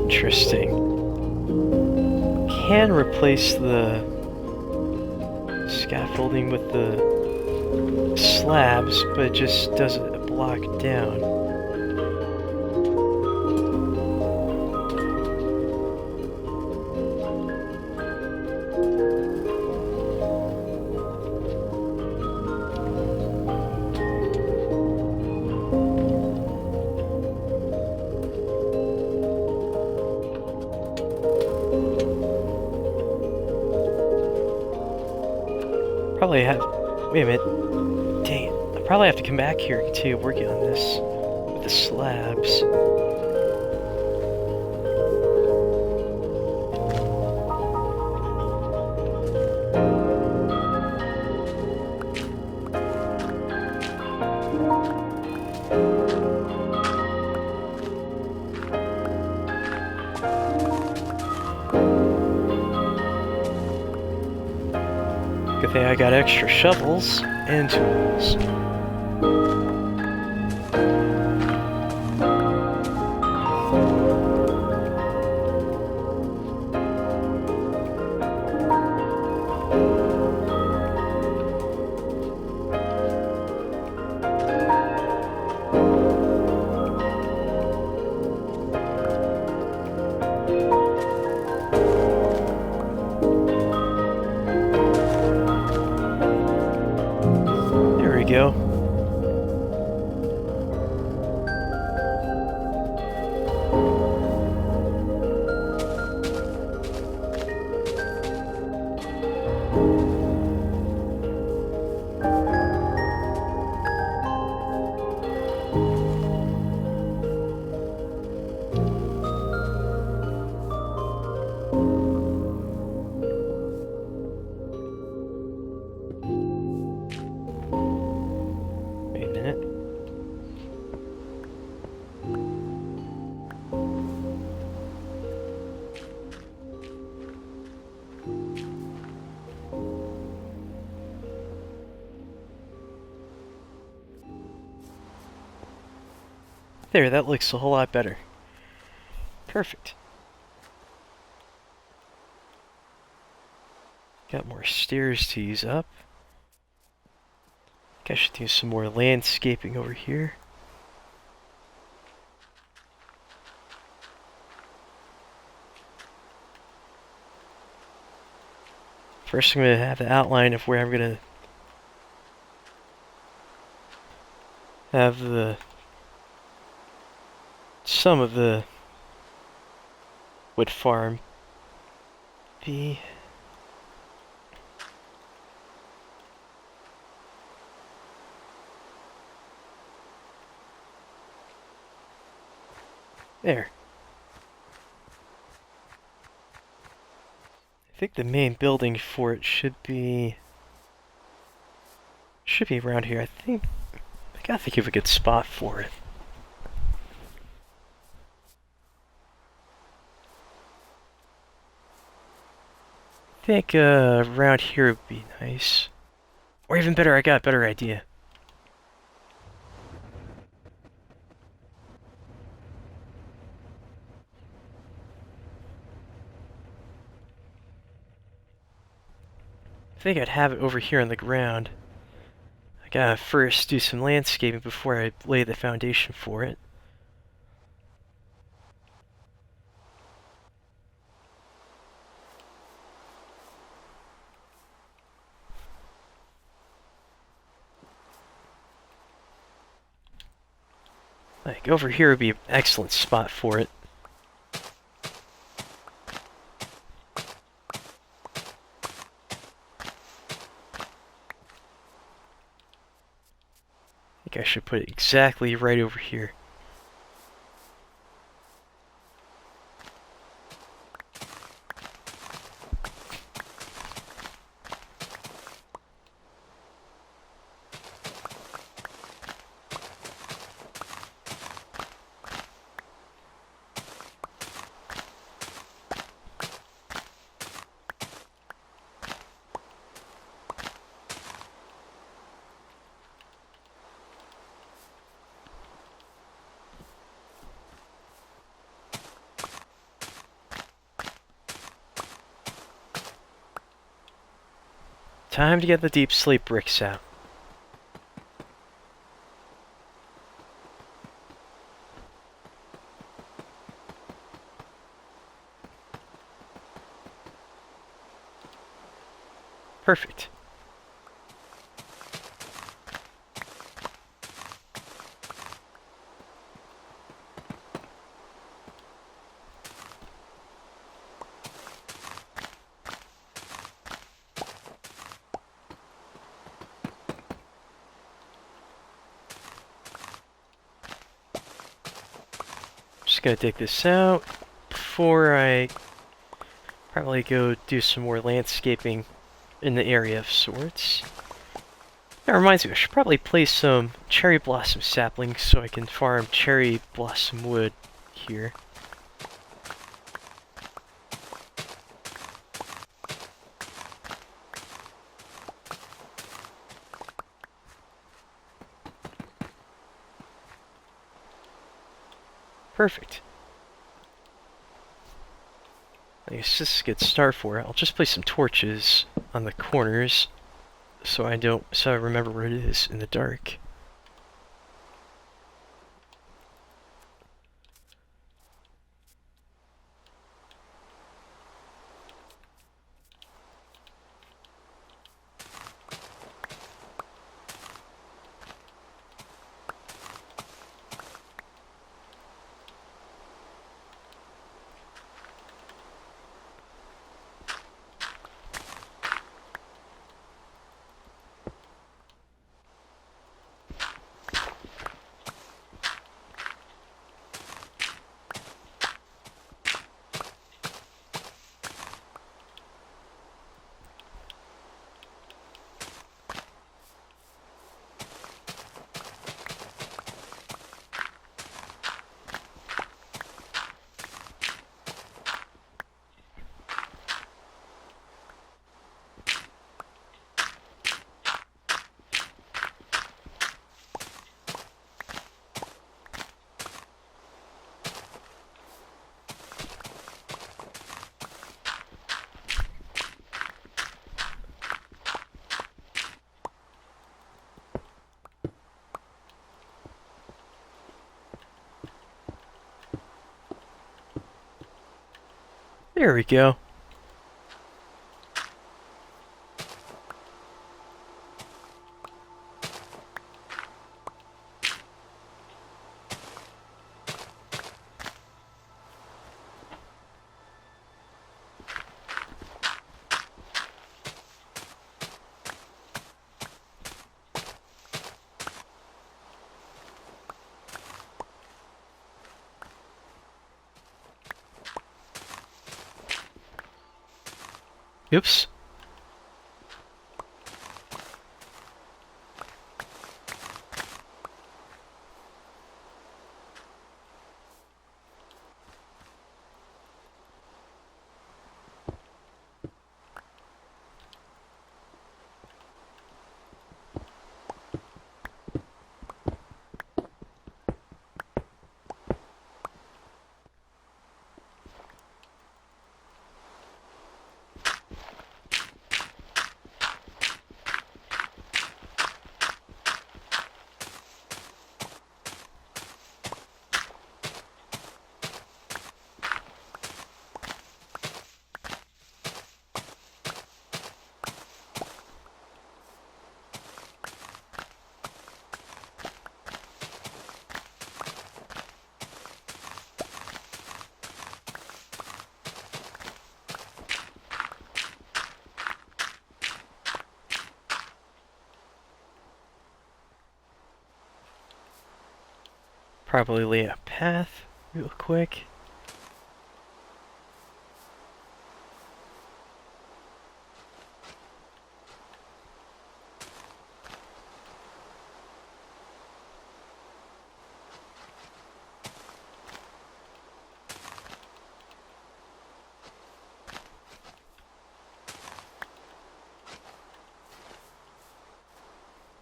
Interesting. Can replace the scaffolding with the slabs, but it just does it a block down. Probably have. Wait a minute. Dang it. I probably have to come back here and continue working on this with the slabs. Good thing I got extra shovels and tools. There, that looks a whole lot better. Perfect. Got more stairs to use up. I should do some more landscaping over here. First, I'm going to have the outline of where I'm going to have some of the wood farm be. There. I think the main building for it should be around here. I gotta think of a good spot for it. I think around here would be nice. Or even better, I got a better idea. I think I'd have it over here on the ground. I gotta first do some landscaping before I lay the foundation for it. Like, over here would be an excellent spot for it. I think I should put it exactly right over here. Time to get the deep sleep bricks out. Perfect. Just gotta dig this out before I probably go do some more landscaping in the area of sorts. That reminds me, I should probably place some cherry blossom saplings so I can farm cherry blossom wood here. Perfect. I guess this is a good start for it. I'll just place some torches on the corners so I remember where it is in the dark. There we go. Oops. Probably lay a path real quick.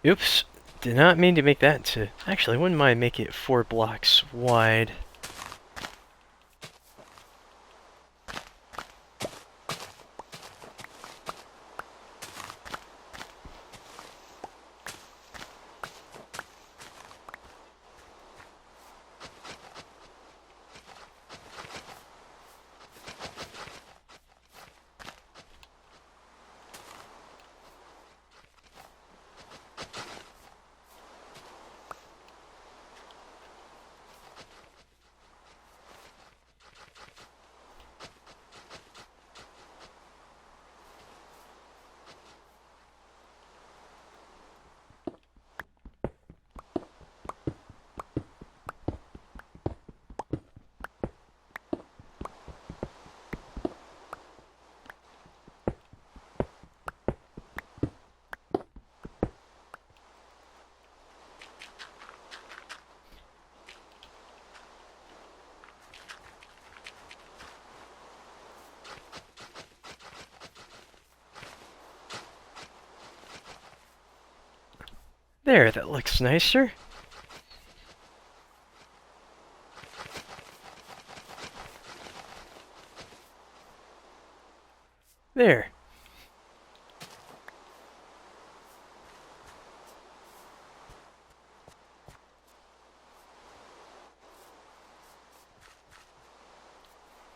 Oops. Did not mean to make that to... Actually, I wouldn't mind make it 4 blocks wide. There, that looks nicer. There.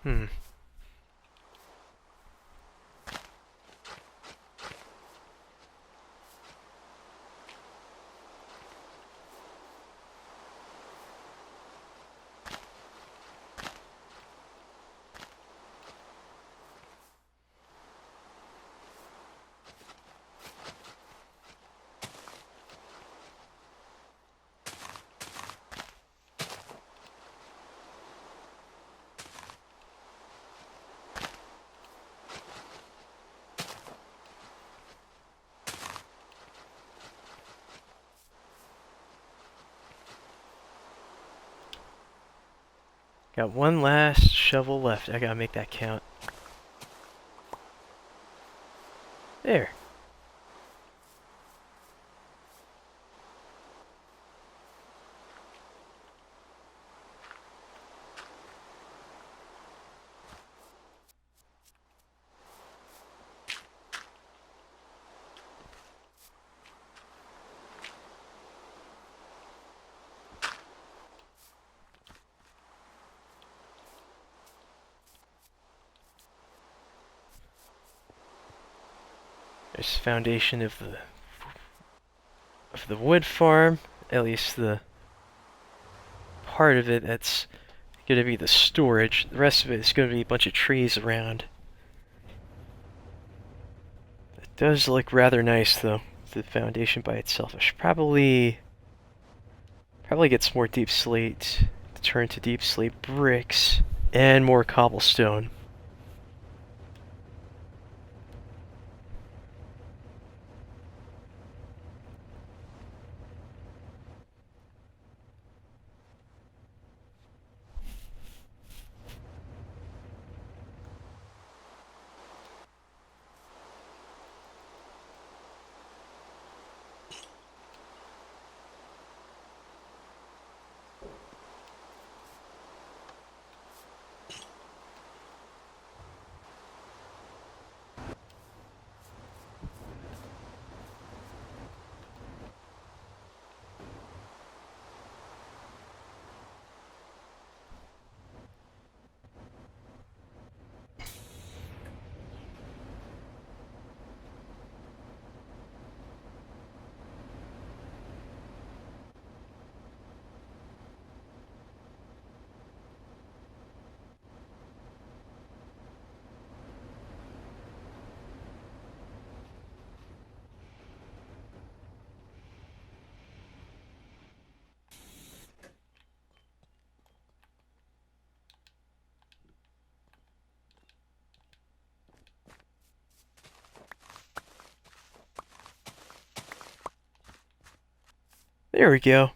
Hmm. Got one last shovel left. I gotta make that count. There. There's the foundation of the wood farm, at least the part of it that's gonna be the storage. The rest of it is gonna be a bunch of trees around. It does look rather nice though, the foundation by itself. I should probably get some more deep slate to turn to deep slate bricks and more cobblestone. There we go.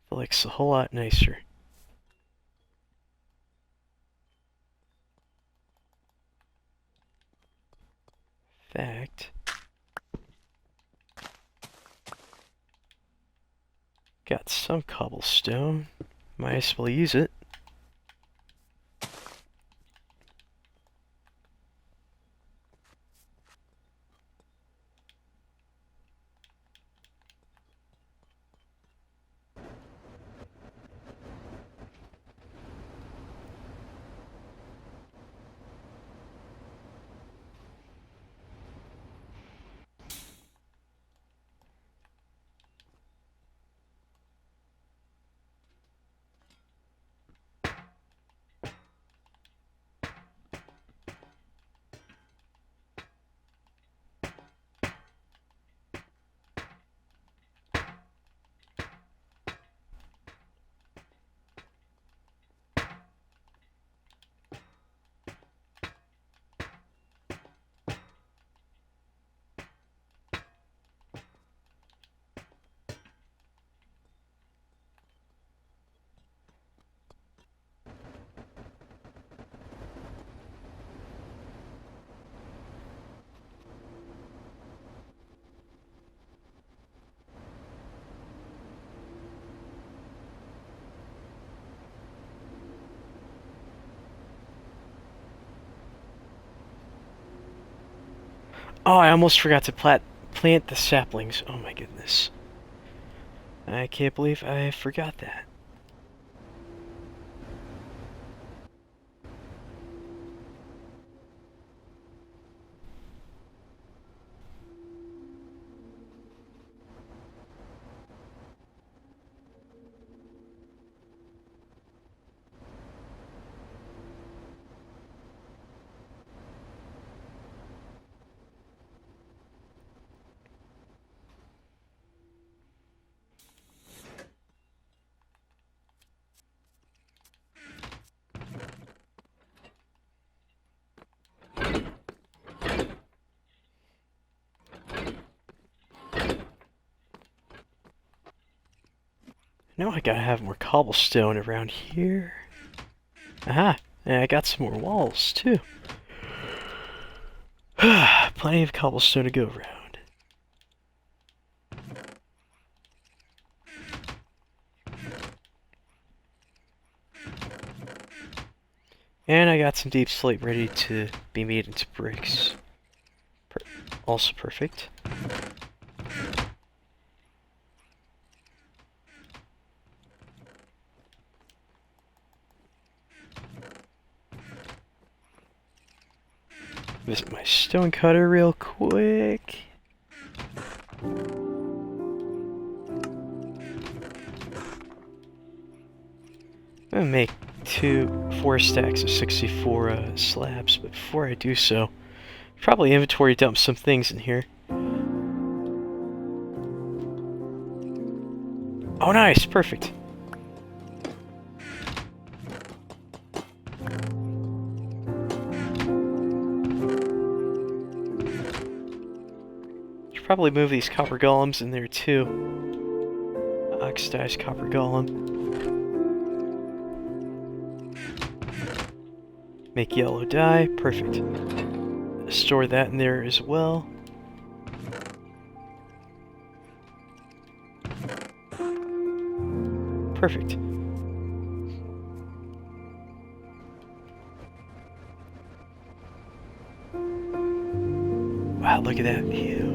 Looks a whole lot nicer. In fact, got some cobblestone. Might as well use it. Oh, I almost forgot to plant the saplings. Oh my goodness. I can't believe I forgot that. Now I gotta have more cobblestone around here. Aha! And I got some more walls, too. Plenty of cobblestone to go around. And I got some deep slate ready to be made into bricks. Also perfect. Visit my stone cutter real quick. I'm gonna make 4 stacks of 64 slabs, but before I do so, probably inventory dump some things in here. Oh, nice, perfect. Should probably move these copper golems in there too. Oxidized copper golem. Make yellow dye, perfect. Store that in there as well. Perfect. Wow, look at that view.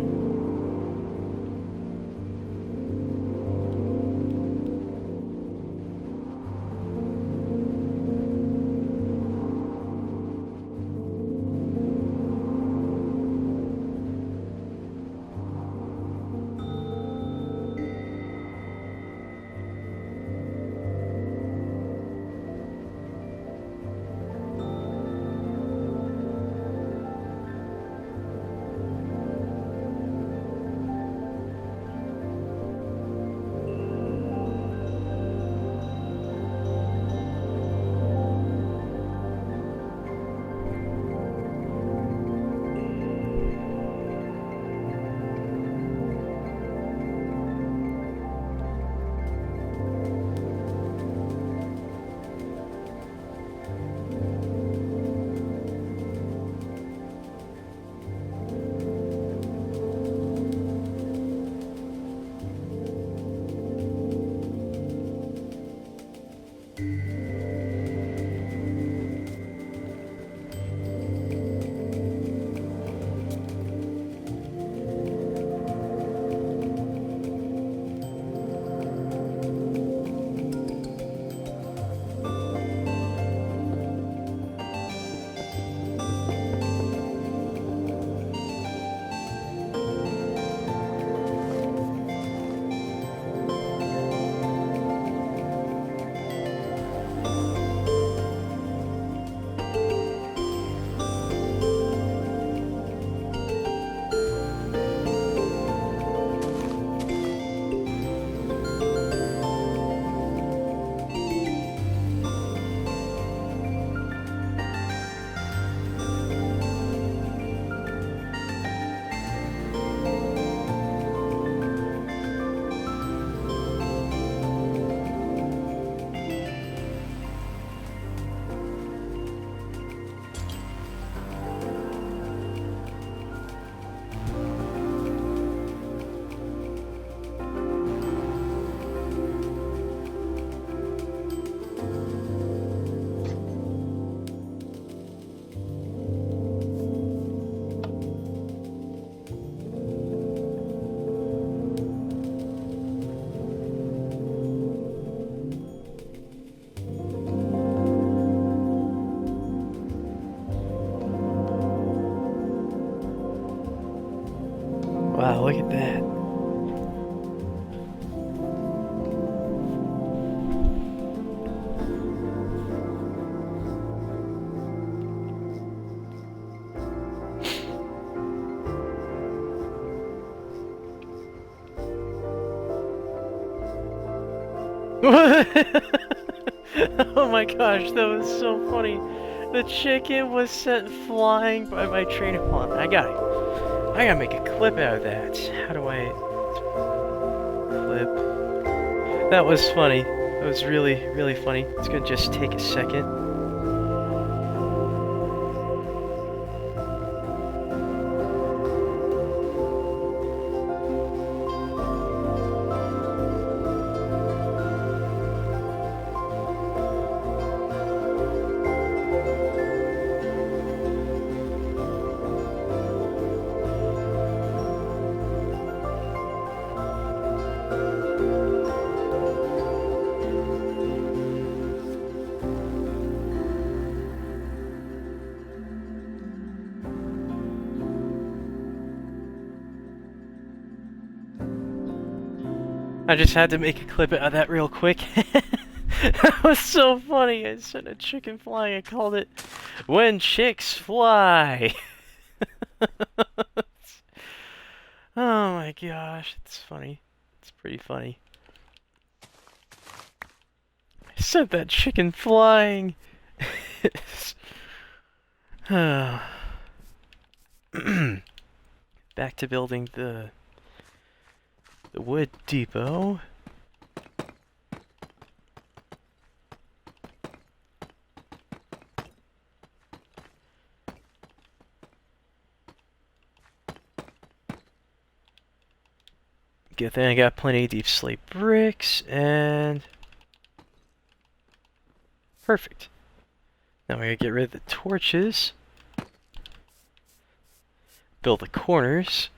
Wow, look at that. Oh my gosh, that was so funny. The chicken was sent flying by my train of thought. I gotta make a clip out of that. How do I clip? That was funny. That was really, really funny. It's gonna just take a second. I just had to make a clip out of that real quick. That was so funny. I said a chicken flying. I called it When Chicks Fly. Oh my gosh, it's funny. It's pretty funny. I said that chicken flying. Back to building the wood depot. Good thing I got plenty of deep slate bricks, and perfect. Now we gotta get rid of the torches, build the corners.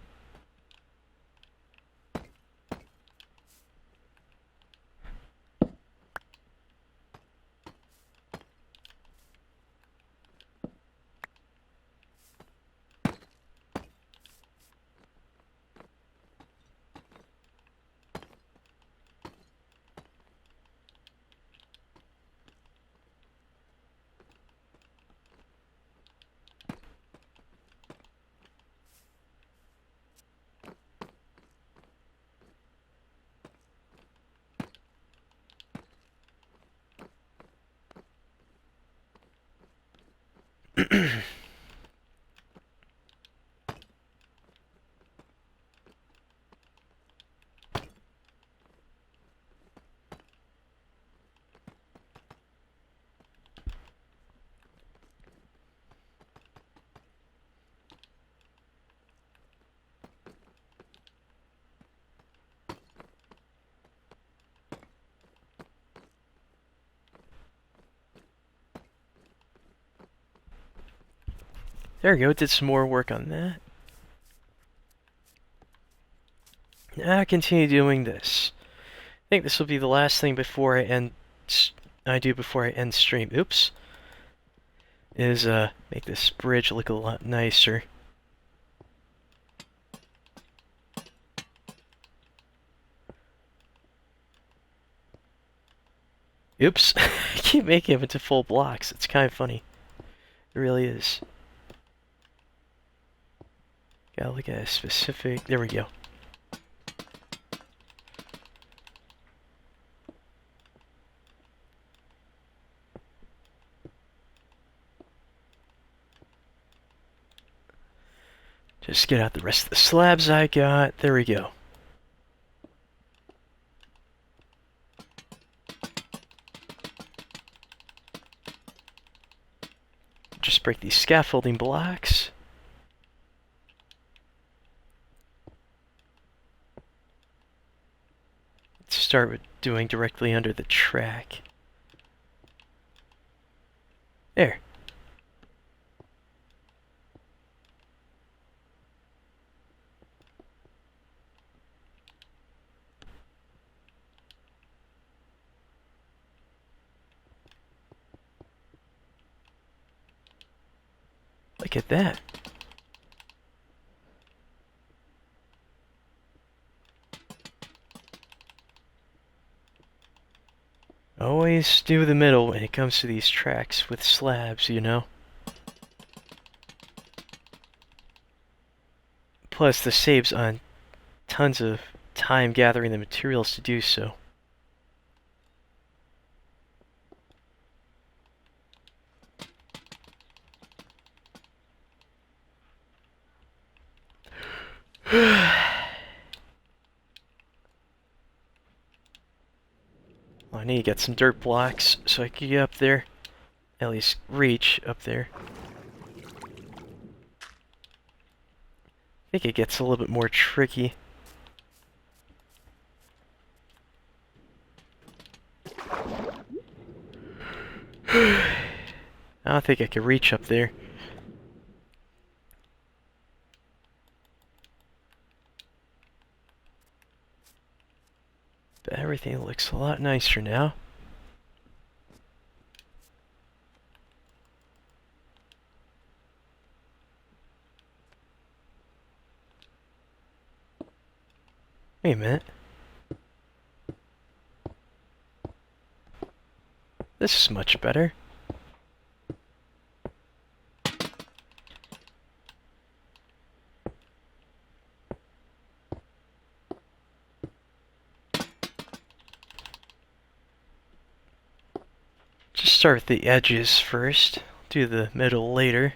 There we go, did some more work on that. Now I continue doing this. I think this will be the last thing before I end stream. Oops. Is make this bridge look a lot nicer. Oops. I keep making them into full blocks. It's kind of funny. It really is. Gotta look at a specific... There we go. Just get out the rest of the slabs I got. There we go. Just break these scaffolding blocks. Let's start with doing directly under the track. There. Look at that. Always do the middle when it comes to these tracks with slabs, you know? Plus, this saves on tons of time gathering the materials to do so. Well, I need to get some dirt blocks so I can get up there. At least reach up there. I think it gets a little bit more tricky. I don't think I can reach up there. But everything looks a lot nicer now. Wait a minute. This is much better. Just start with the edges first. Do the middle later.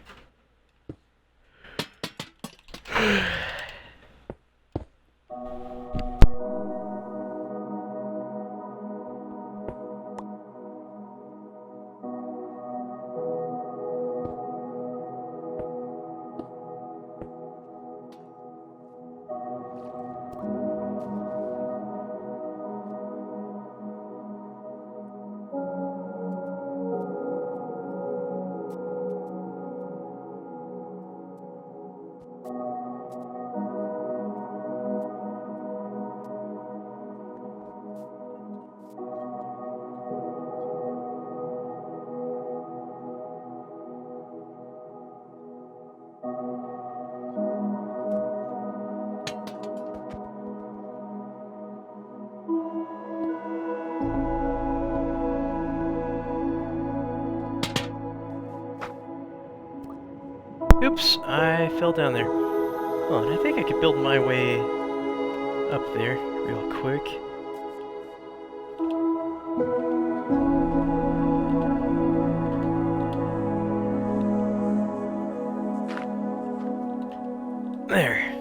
Oops, I fell down there. Oh, and I think I could build my way up there real quick. There.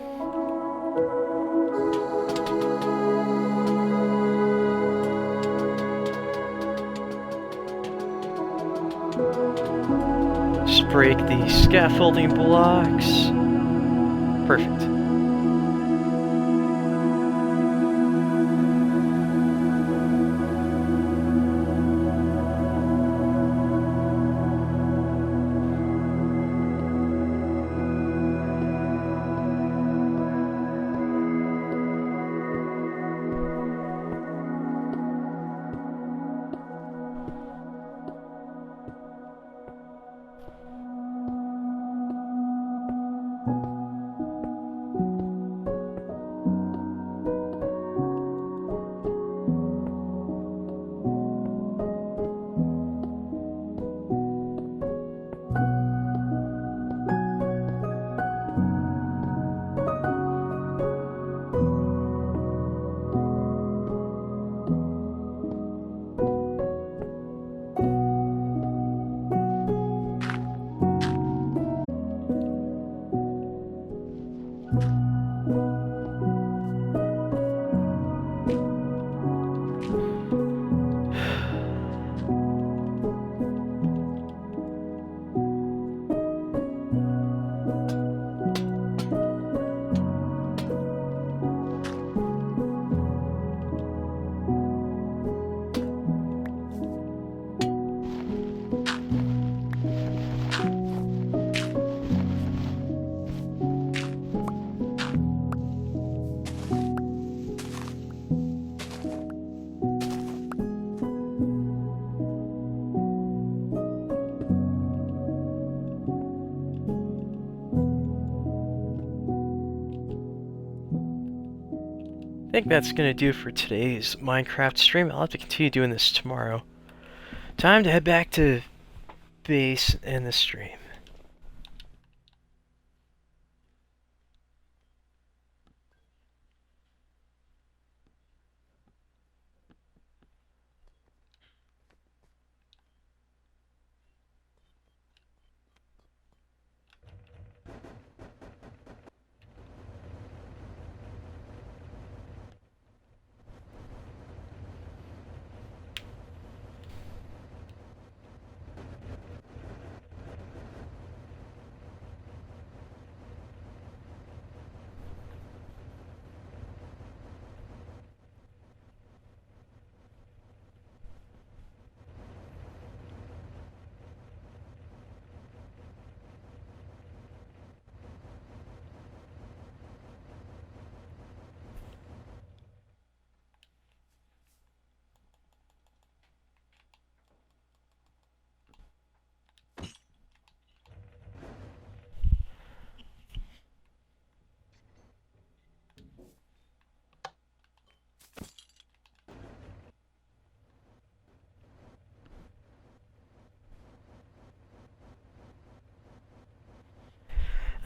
Just break the scaffolding blocks. Perfect. I think that's gonna do for today's Minecraft stream. I'll have to continue doing this tomorrow. Time to head back to base and the stream.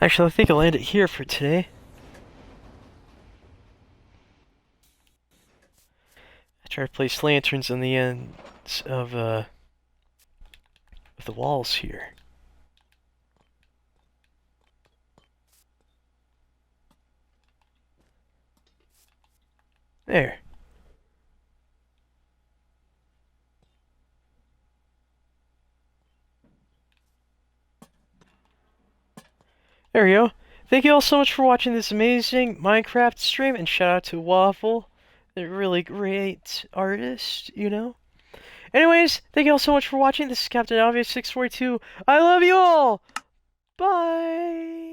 Actually, I think I'll end it here for today. I try to place lanterns on the ends of the walls here. There. There we go. Thank you all so much for watching this amazing Minecraft stream, and shout out to Waffle. They're a really great artist, you know? Anyways, thank you all so much for watching. This is Captain Obvious 642. I love you all! Bye!